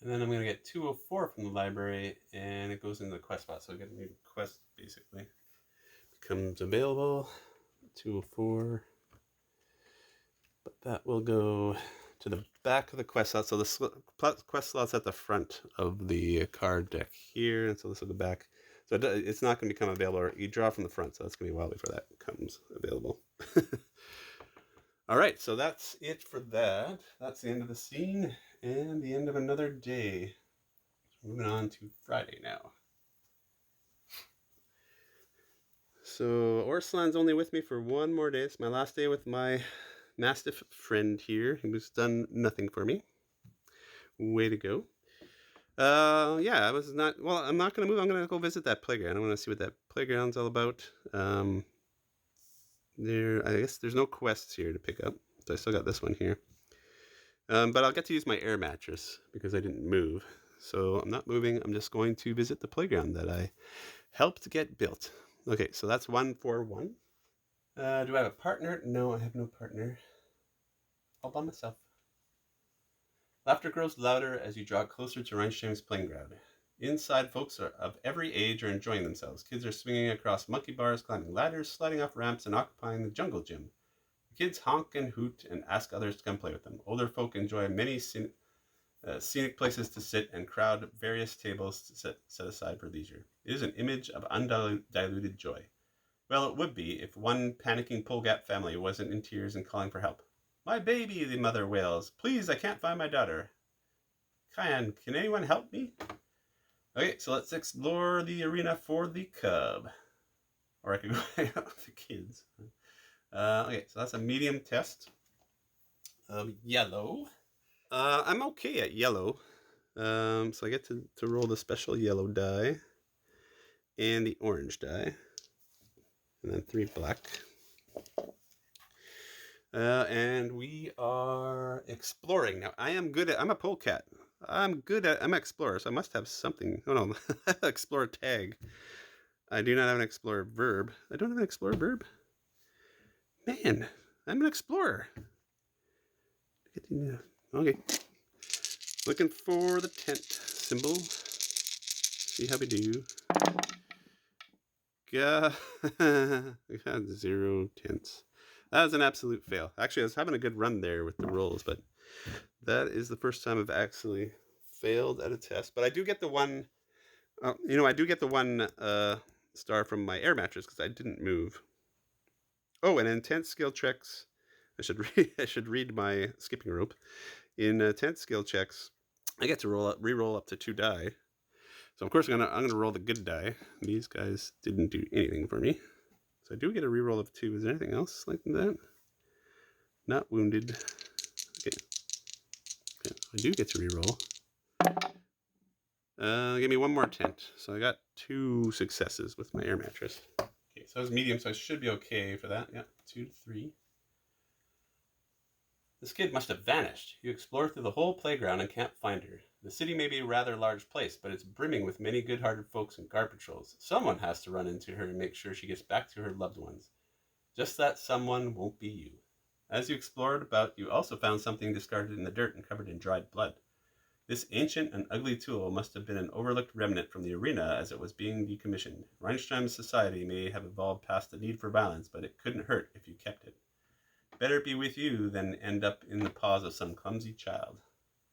And then I'm going to get 204 from the library, and it goes into the quest spot. So I get a new quest, basically. Becomes available, 204. But that will go to the back of the quest slot. So the quest slot's at the front of the card deck here, and so this is the back. So it's not going to become available. Or you draw from the front, so that's going to be a while before that becomes available. All right, so that's it for that. That's the end of the scene and the end of another day. Moving on to Friday now. So Orslan's only with me for 1 more day. It's my last day with my Mastiff friend here, who's done nothing for me. Way to go. Yeah, I was not, well, I'm not going to move. I'm going to go visit that playground. I want to see what that playground's all about. I guess there's no quests here to pick up. So I still got this one here. But I'll get to use my air mattress because I didn't move. So I'm not moving. I'm just going to visit the playground that I helped get built. Okay, so that's 141. Do I have a partner? No, I have no partner. All by myself. Laughter grows louder as you draw closer to Rennstein's playing ground. Inside, folks of every age are enjoying themselves. Kids are swinging across monkey bars, climbing ladders, sliding off ramps, and occupying the jungle gym. The kids honk and hoot and ask others to come play with them. Older folk enjoy many scenic places to sit, and crowd various tables to set aside for leisure. It is an image of undiluted joy. Well, it would be if one panicking Polgap family wasn't in tears and calling for help. My baby, the mother wails. Please, I can't find my daughter. Can anyone help me? Okay, so let's explore the arena for the cub. Or I could go hang out with the kids. Okay, so that's a medium test of yellow. I'm okay at yellow. So I get to roll the special yellow die and the orange die. And then 3 black. And we are exploring. Now, I'm a polecat. I'm an explorer, so I must have something. Oh no, explorer tag. I do not have an explorer verb. I don't have an explorer verb? Man, I'm an explorer. Okay. Looking for the tent symbol. See how we do. Got 0 tents. That was an absolute fail. Actually, I was having a good run there with the rolls, but that is the first time I've actually failed at a test. But I do get the one, I do get the 1 star from my air mattress because I didn't move. Oh, and in tent skill checks, I should read my skipping rope. In tent skill checks, I get to re-roll up to 2 die. So of course I'm gonna roll the good die. These guys didn't do anything for me. So I do get a reroll of 2. Is there anything else like that? Not wounded. Okay. I do get to reroll. Give me 1 more tent. So I got 2 successes with my air mattress. Okay, so I was medium, so I should be okay for that. Yeah, 2 to 3. This kid must have vanished. You explore through the whole playground and can't find her. The city may be a rather large place, but it's brimming with many good-hearted folks and guard patrols. Someone has to run into her and make sure she gets back to her loved ones. Just that someone won't be you. As you explored about, you also found something discarded in the dirt and covered in dried blood. This ancient and ugly tool must have been an overlooked remnant from the arena as it was being decommissioned. Reinstein's society may have evolved past the need for violence, but it couldn't hurt if you kept it. Better be with you than end up in the paws of some clumsy child.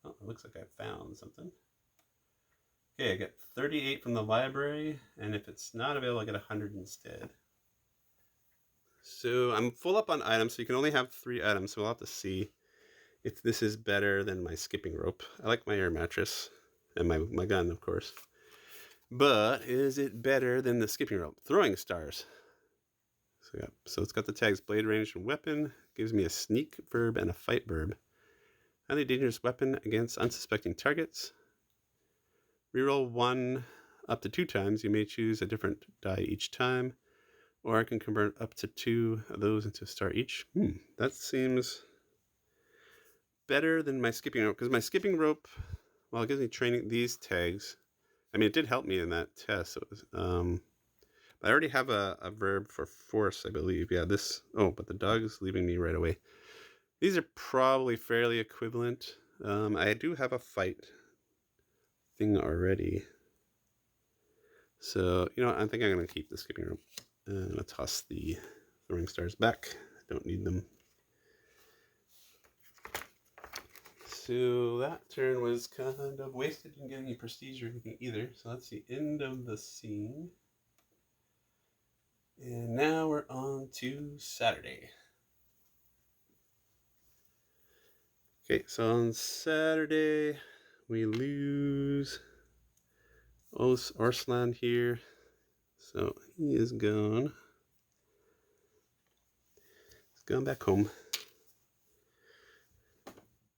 Oh, it looks like I found something. Okay, I get 38 from the library, and if it's not available, I get 100 instead. So I'm full up on items, so you can only have 3 items, so we'll have to see if this is better than my skipping rope. I like my air mattress, and my gun, of course. But is it better than the skipping rope? Throwing stars. So it's got the tags blade, range, and weapon. Gives me a sneak verb and a fight verb. Highly dangerous weapon against unsuspecting targets. Reroll 1 up to 2 times. You may choose a different die each time. Or I can convert up to 2 of those into a star each. That seems better than my skipping rope. Because my skipping rope, well, it gives me training these tags. I mean, it did help me in that test. So it was, I already have a verb for force, I believe. Yeah, this. Oh, but the dog is leaving me right away. These are probably fairly equivalent. I do have a fight thing already. So, I think I'm going to keep the skipping rope. I'm going to toss the throwing stars back. I don't need them. So that turn was kind of wasted. Didn't get any prestige or anything either. So that's the end of the scene. And now we're on to Saturday. Okay, so on Saturday, we lose Arslan here. So he is gone. He's gone back home.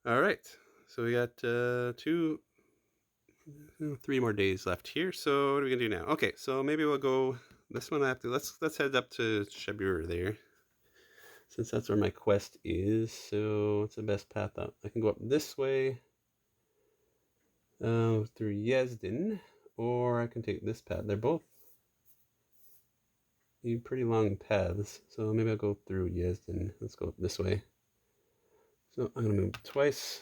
All right, so we got 3 more days left here. So what are we gonna do now? Okay, so maybe we'll go. This one I have to. Let's head up to Shabur there, since that's where my quest is. So what's the best path up? I can go up this way through Yezden, or I can take this path. They're both pretty long paths, so maybe I'll go through Yezden. Let's go up this way. So I'm gonna move twice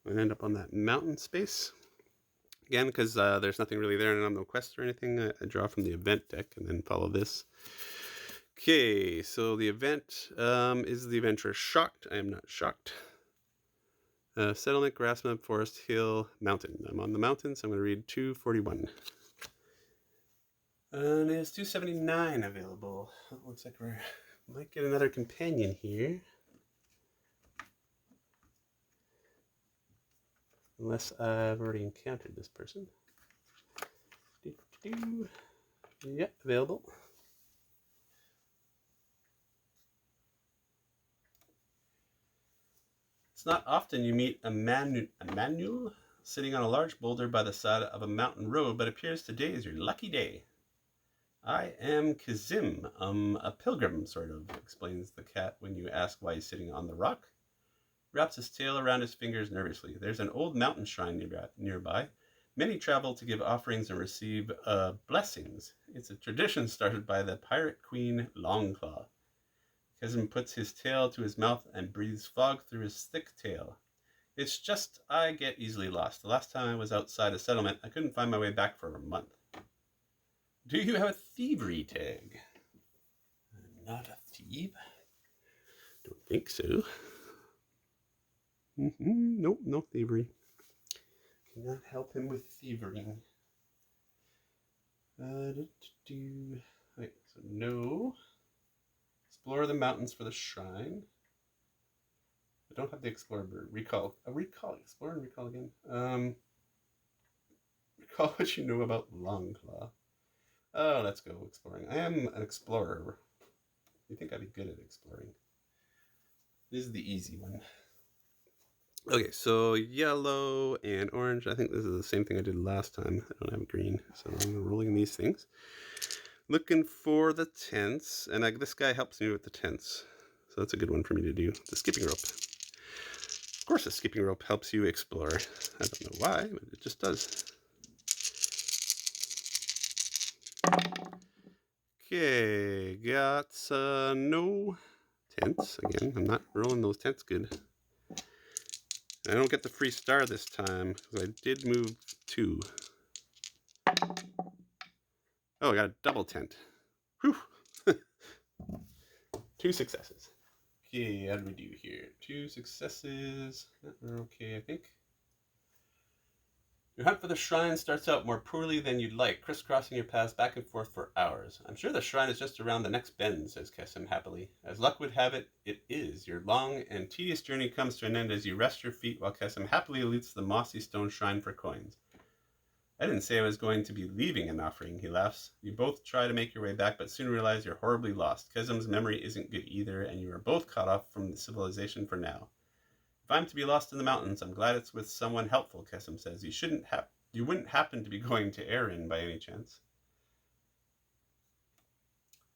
and end up on that mountain space. Again, because there's nothing really there and I'm no quest or anything, I draw from the event deck and then follow this. Okay, so the event is the adventurer shocked. I am not shocked. Settlement, Grassmap, Forest Hill, Mountain. I'm on the mountain, so I'm going to read 241. And there's 279 available. Looks like we might get another companion here. Unless I've already encountered this person. Yep, available. It's not often you meet a manual sitting on a large boulder by the side of a mountain road, but appears today is your lucky day. I am Kazim, a pilgrim, sort of, explains the cat when you ask why he's sitting on the rock. Wraps his tail around his fingers nervously. There's an old mountain shrine nearby. Many travel to give offerings and receive blessings. It's a tradition started by the pirate queen Longclaw. Kazim puts his tail to his mouth and breathes fog through his thick tail. It's just I get easily lost. The last time I was outside a settlement, I couldn't find my way back for a month. Do you have a thievery tag? I'm not a thief. Don't think so. Nope, no thievery. Cannot help him with thievering. Wait, so no. Explore the mountains for the shrine. I don't have the explorer bird. Recall. Explore and recall again. Recall what you know about Longclaw. Oh, let's go exploring. I am an explorer. You think I'd be good at exploring? This is the easy one. Okay, so yellow and orange. I think this is the same thing I did last time. I don't have green, so I'm rolling these things. Looking for the tents, and this guy helps me with the tents. So that's a good one for me to do. The skipping rope. Of course, the skipping rope helps you explore. I don't know why, but it just does. Okay, got no tents. Again, I'm not rolling those tents good. I don't get the free star this time, because I did move 2. Oh, I got a double tent. Whew. 2 successes. Okay, how do we do here? 2 successes. We're okay, I think. Your hunt for the shrine starts out more poorly than you'd like, crisscrossing your paths back and forth for hours. I'm sure the shrine is just around the next bend, says Kessim happily. As luck would have it, it is. Your long and tedious journey comes to an end as you rest your feet while Kessim happily loots the mossy stone shrine for coins. I didn't say I was going to be leaving an offering, he laughs. You both try to make your way back, but soon realize you're horribly lost. Kessim's memory isn't good either, and you are both cut off from the civilization for now. If I'm to be lost in the mountains, I'm glad it's with someone helpful, Kessim says. You wouldn't happen to be going to Erin by any chance.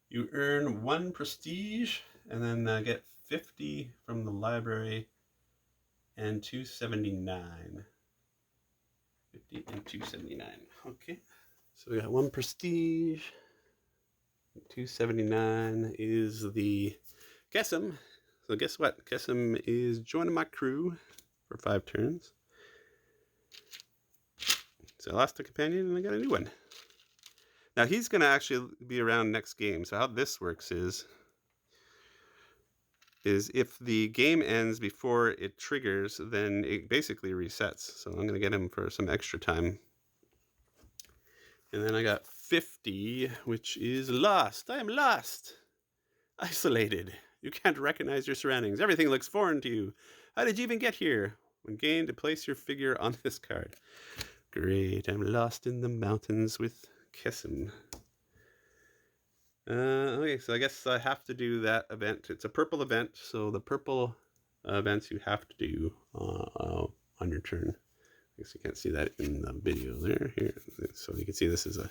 You earn 1 prestige, and then get 50 from the library, and 279. 50 and 279. Okay. So we got 1 prestige. 279 is the Kessim. So guess what? Kessim is joining my crew for 5 turns. So I lost a companion and I got a new one. Now he's going to actually be around next game. So how this works is if the game ends before it triggers, then it basically resets. So I'm going to get him for some extra time. And then I got 50, which is lost. I am lost. Isolated. You can't recognize your surroundings. Everything looks foreign to you. How did you even get here? When gained, to place your figure on this card. Great. I'm lost in the mountains with Kessim. Okay, so I guess I have to do that event. It's a purple event, so the purple events you have to do on your turn. I guess you can't see that in the video there. Here, so you can see this is a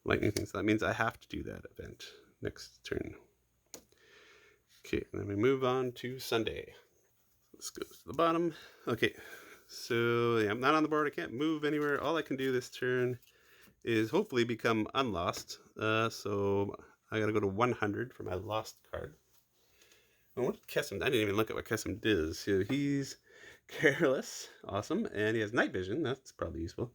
lightning thing. So that means I have to do that event next turn. Okay, and then we move on to Sunday. This goes to the bottom. Okay, so yeah, I'm not on the board. I can't move anywhere. All I can do this turn is hopefully become unlost. So I gotta go to 100 for my lost card. And what did Kessim? I didn't even look at what Kessim does. So he's careless, awesome, and he has night vision. That's probably useful.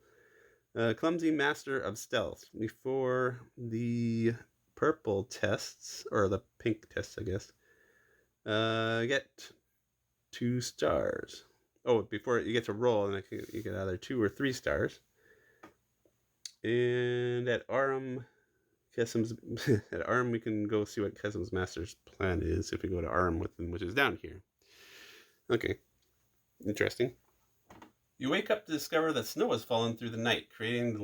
Clumsy, master of stealth. Before the purple tests, or the pink tests, I guess, get 2 stars. Oh, before you get to roll, and you get either 2 or 3 stars. And at Arum, Kessim's at Arum, we can go see what Kessim's master's plan is if we go to Arum with him, which is down here. Okay, interesting. You wake up to discover that snow has fallen through the night, coating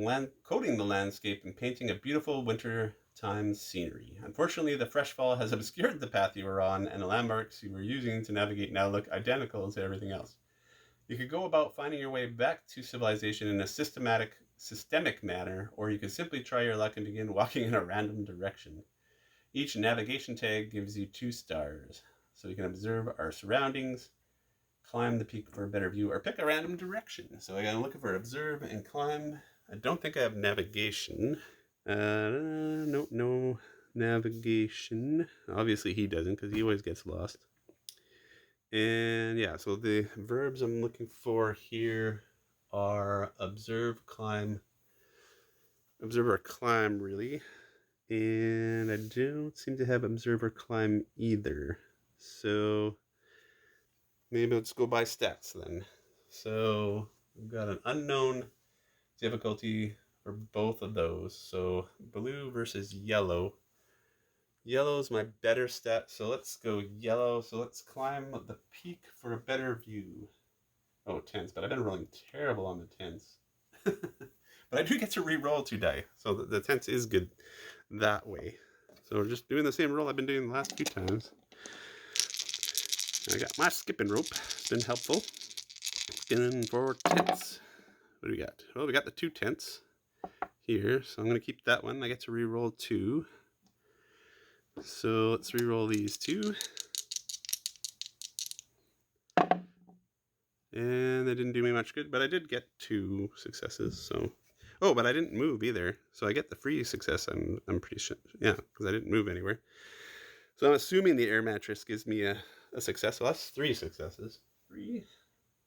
the landscape and painting a beautiful winter time scenery. Unfortunately, the fresh fall has obscured the path you were on, and the landmarks you were using to navigate now look identical to everything else. You could go about finding your way back to civilization in a systemic manner, or you could simply try your luck and begin walking in a random direction. Each navigation tag gives you 2 stars, so you can observe our surroundings, climb the peak for a better view, or pick a random direction. So I gotta look for observe and climb. I don't think I have navigation. Nope, no navigation. Obviously he doesn't, because he always gets lost. And yeah, so the verbs I'm looking for here are observe or climb, really. And I don't seem to have observe or climb either. So maybe let's go by stats then. So we've got an unknown difficulty for both of those. So blue versus yellow. Yellow's my better stat, so let's go yellow. So let's climb the peak for a better view. Oh, tens, but I've been rolling terrible on the tens. But I do get to re-roll 2 die, so the tens is good that way. So we're just doing the same roll I've been doing the last few times. I got my skipping rope. It's been helpful. Looking for tents. What do we got? Well, we got the 2 tents here, so I'm going to keep that one. I get to re-roll 2. So let's re-roll these 2. And they didn't do me much good, but I did get 2 successes, so... Oh, but I didn't move either, so I get the free success, I'm pretty sure. Yeah, because I didn't move anywhere. So I'm assuming the air mattress gives me a success. So that's 3 successes. 3?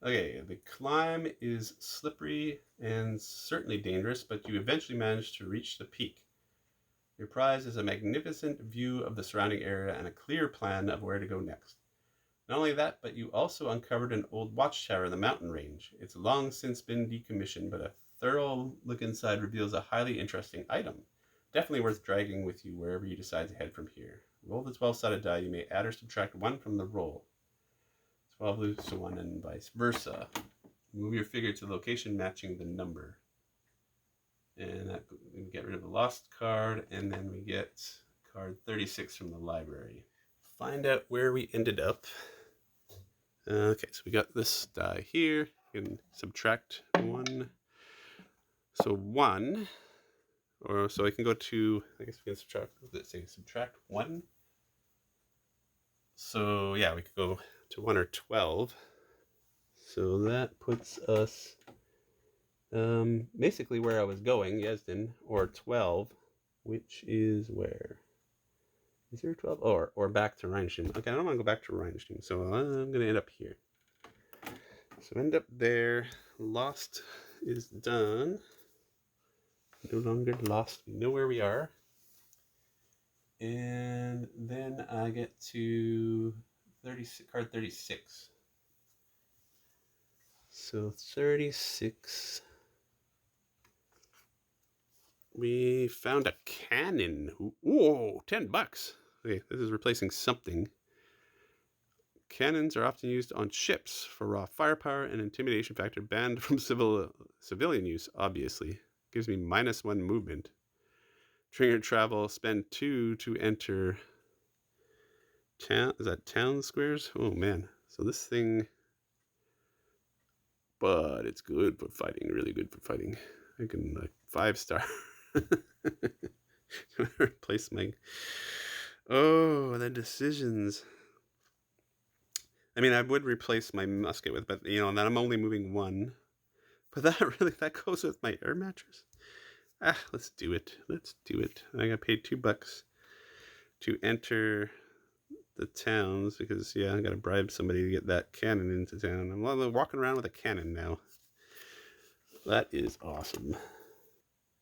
Okay, the climb is slippery and certainly dangerous, but you eventually manage to reach the peak. Your prize is a magnificent view of the surrounding area and a clear plan of where to go next. Not only that, but you also uncovered an old watchtower in the mountain range. It's long since been decommissioned, but a thorough look inside reveals a highly interesting item. Definitely worth dragging with you wherever you decide to head from here. Roll the 12-sided die. You may add or subtract 1 from the roll. 12 loses to 1 and vice versa. Move your figure to the location matching the number. And that, we get rid of the lost card, and then we get card 36 from the library. Find out where we ended up. Okay, so we got this die here. You can subtract 1. So 1, or so I can go to, I guess we can subtract, let's say subtract 1. So yeah, we could go to 1 or 12. So that puts us basically where I was going, Yesden, or 12, which is where? Is there 12? Oh, or back to Reinstein. Okay, I don't want to go back to Reinstein, so I'm going to end up here. So end up there. Lost is done. No longer lost. We know where we are. And then I get to card 36. So 36. We found a cannon. Whoa, $10. Okay, this is replacing something. Cannons are often used on ships for raw firepower and intimidation factor, banned from civilian use, obviously. Gives me -1 movement. Trigger travel, spend 2 to enter town. Is that town squares? Oh man. So this thing, but it's good for fighting, really good for fighting. I can 5-star. Replace my... Oh, the decisions. I mean, I would replace my musket with, but you know, then I'm only moving 1. But that goes with my air mattress. Let's do it. Let's do it. I got paid $2 to enter the towns because yeah, I got to bribe somebody to get that cannon into town. I'm walking around with a cannon now. That is awesome.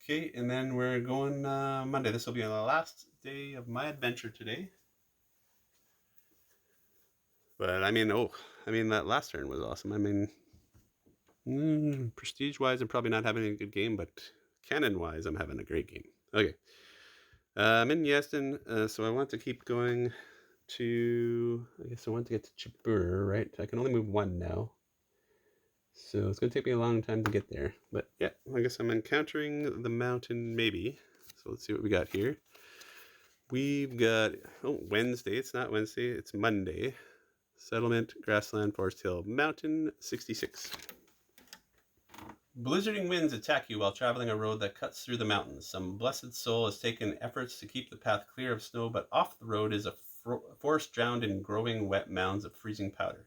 Okay, and then we're going Monday. This will be the last day of my adventure today. But I mean, that last turn was awesome. I mean, Prestige-wise, I'm probably not having a good game, but canon-wise, I'm having a great game. Okay. I'm in Yaston, so I want to keep going to... I guess I want to get to Chipur, right? I can only move one now. So it's going to take me a long time to get there. But yeah, I guess I'm encountering the mountain maybe. So let's see what we got here. We've got... Oh, Wednesday. It's not Wednesday. It's Monday. Settlement, Grassland, Forest Hill, Mountain, 66. Blizzarding winds attack you while traveling a road that cuts through the mountains. Some blessed soul has taken efforts to keep the path clear of snow, but off the road is a forest drowned in growing wet mounds of freezing powder.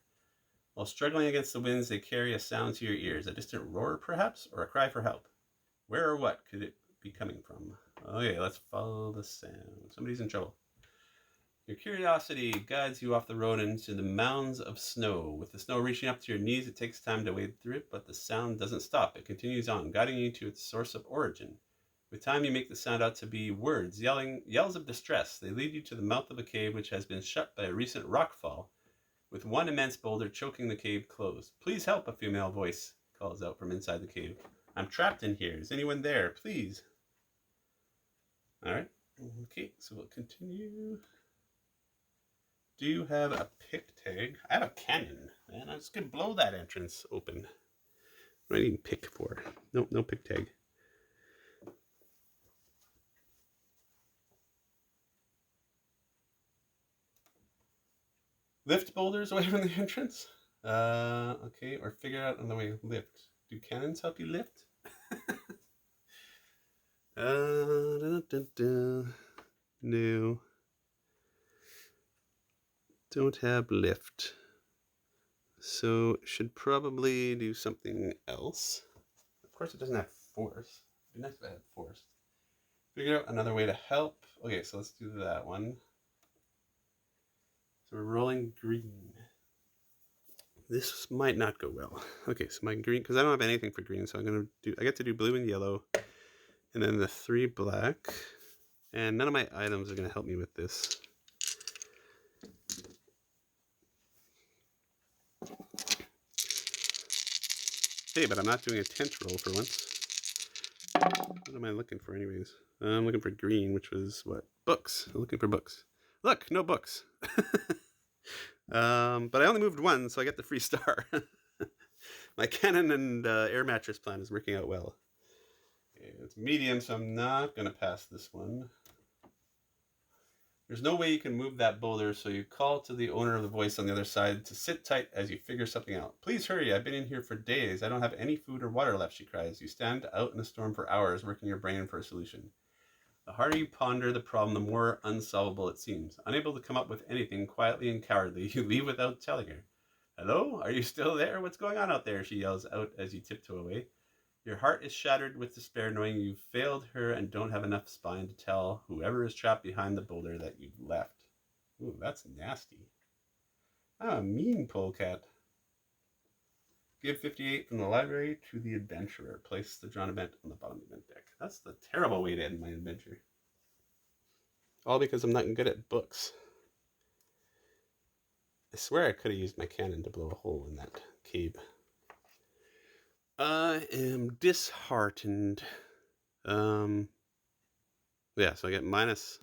While struggling against the winds, they carry a sound to your ears. A distant roar, perhaps, or a cry for help. Where or what could it be coming from? Okay, let's follow the sound. Somebody's in trouble. Your curiosity guides you off the road into the mounds of snow. With the snow reaching up to your knees, it takes time to wade through it, but the sound doesn't stop. It continues on, guiding you to its source of origin. With time, you make the sound out to be words, yells of distress. They lead you to the mouth of a cave which has been shut by a recent rockfall, with one immense boulder choking the cave closed. Please help, a female voice calls out from inside the cave. I'm trapped in here. Is anyone there? Please. All right. Okay, so we'll continue. Do you have a pick tag? I have a cannon. Man, I just could blow that entrance open. What do I need pick for? Nope, no pick tag. Lift boulders away from the entrance? Okay, or figure out another way to lift. Do cannons help you lift? No. Don't have lift. So should probably do something else. Of course it doesn't have force. It'd be nice if it had force. Figure out another way to help. Okay, so let's do that one. So we're rolling green. This might not go well. Okay, so my green, because I don't have anything for green, so I get to do blue and yellow, and then the 3 black, and none of my items are going to help me with this. Hey, but I'm not doing a tent roll for once. What am I looking for anyways? I'm looking for green, which was what? Books. I'm looking for books. Look, no books. But I only moved 1, so I get the free star. My cannon and air mattress plan is working out well. Okay, it's medium, so I'm not going to pass this one. There's no way you can move that boulder, so you call to the owner of the voice on the other side to sit tight as you figure something out. Please hurry, I've been in here for days. I don't have any food or water left, she cries. You stand out in the storm for hours, working your brain for a solution. The harder you ponder the problem, the more unsolvable it seems. Unable to come up with anything, quietly and cowardly, you leave without telling her. Hello? Are you still there? What's going on out there? She yells out as you tiptoe away. Your heart is shattered with despair, knowing you've failed her and don't have enough spine to tell whoever is trapped behind the boulder that you've left. Ooh, that's nasty. I'm a mean polecat. Give 58 from the library to the adventurer. Place the drawn event on the bottom of the event deck. That's the terrible way to end my adventure. All because I'm not good at books. I swear I could have used my cannon to blow a hole in that cave. I am disheartened. Yeah, so I get minus.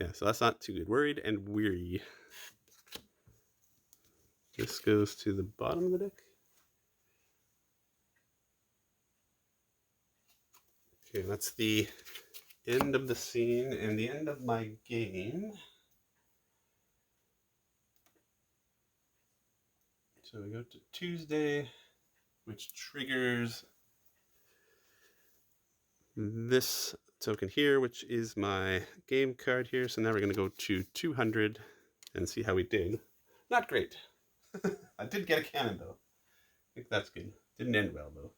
Yeah, so that's not too good. Worried and weary. This goes to the bottom of the deck. Okay, that's the end of the scene and the end of my game. So we go to Tuesday, which triggers this token here, which is my game card here. So now we're going to go to 200 and see how we did. Not great. I did get a cannon, though. I think that's good. Didn't end well, though.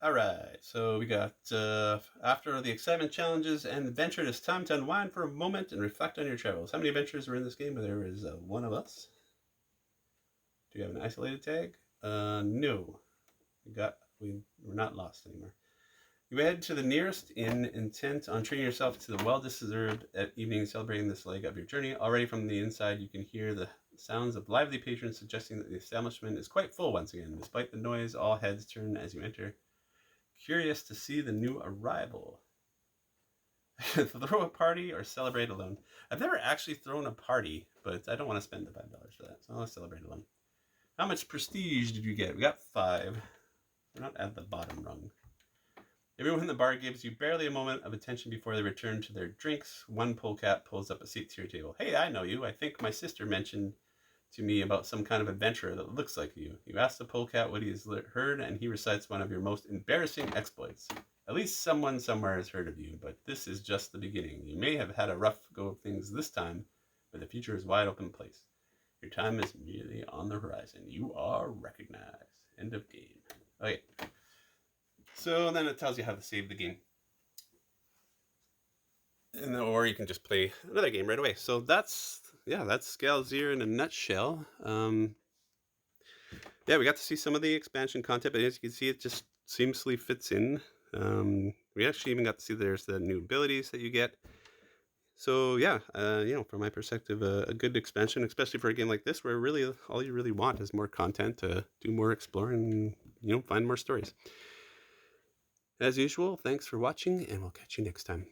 All right, so we got, after the excitement, challenges, and adventure, it's time to unwind for a moment and reflect on your travels. How many adventures were in this game? There is one of us. Do you have an isolated tag? No. We're not lost anymore. You head to the nearest inn, intent on treating yourself to the well-deserved at evening, celebrating this leg of your journey. Already from the inside, you can hear the sounds of lively patrons suggesting that the establishment is quite full once again. Despite the noise, all heads turn as you enter, curious to see the new arrival. Throw a party or celebrate alone. I've never actually thrown a party, but I don't want to spend the $5 for that, so I'll celebrate alone. How much prestige did you get? We got 5. We're not at the bottom rung. Everyone in the bar gives you barely a moment of attention before they return to their drinks. One polecat pulls up a seat to your table. Hey, I know you. I think my sister mentioned to me about some kind of adventurer that looks like you. You ask the polecat what he has heard, and he recites one of your most embarrassing exploits. At least someone somewhere has heard of you, but this is just the beginning. You may have had a rough go of things this time, but the future is a wide open place. Your time is merely on the horizon. You are recognized. End of game. Okay. So then it tells you how to save the game. Or you can just play another game right away. So that's Galzyr in a nutshell. Yeah, we got to see some of the expansion content, but as you can see, it just seamlessly fits in. We actually even got to see there's the new abilities that you get. So yeah, from my perspective, a good expansion, especially for a game like this, where really all you really want is more content to do more exploring, find more stories. As usual, thanks for watching, and we'll catch you next time.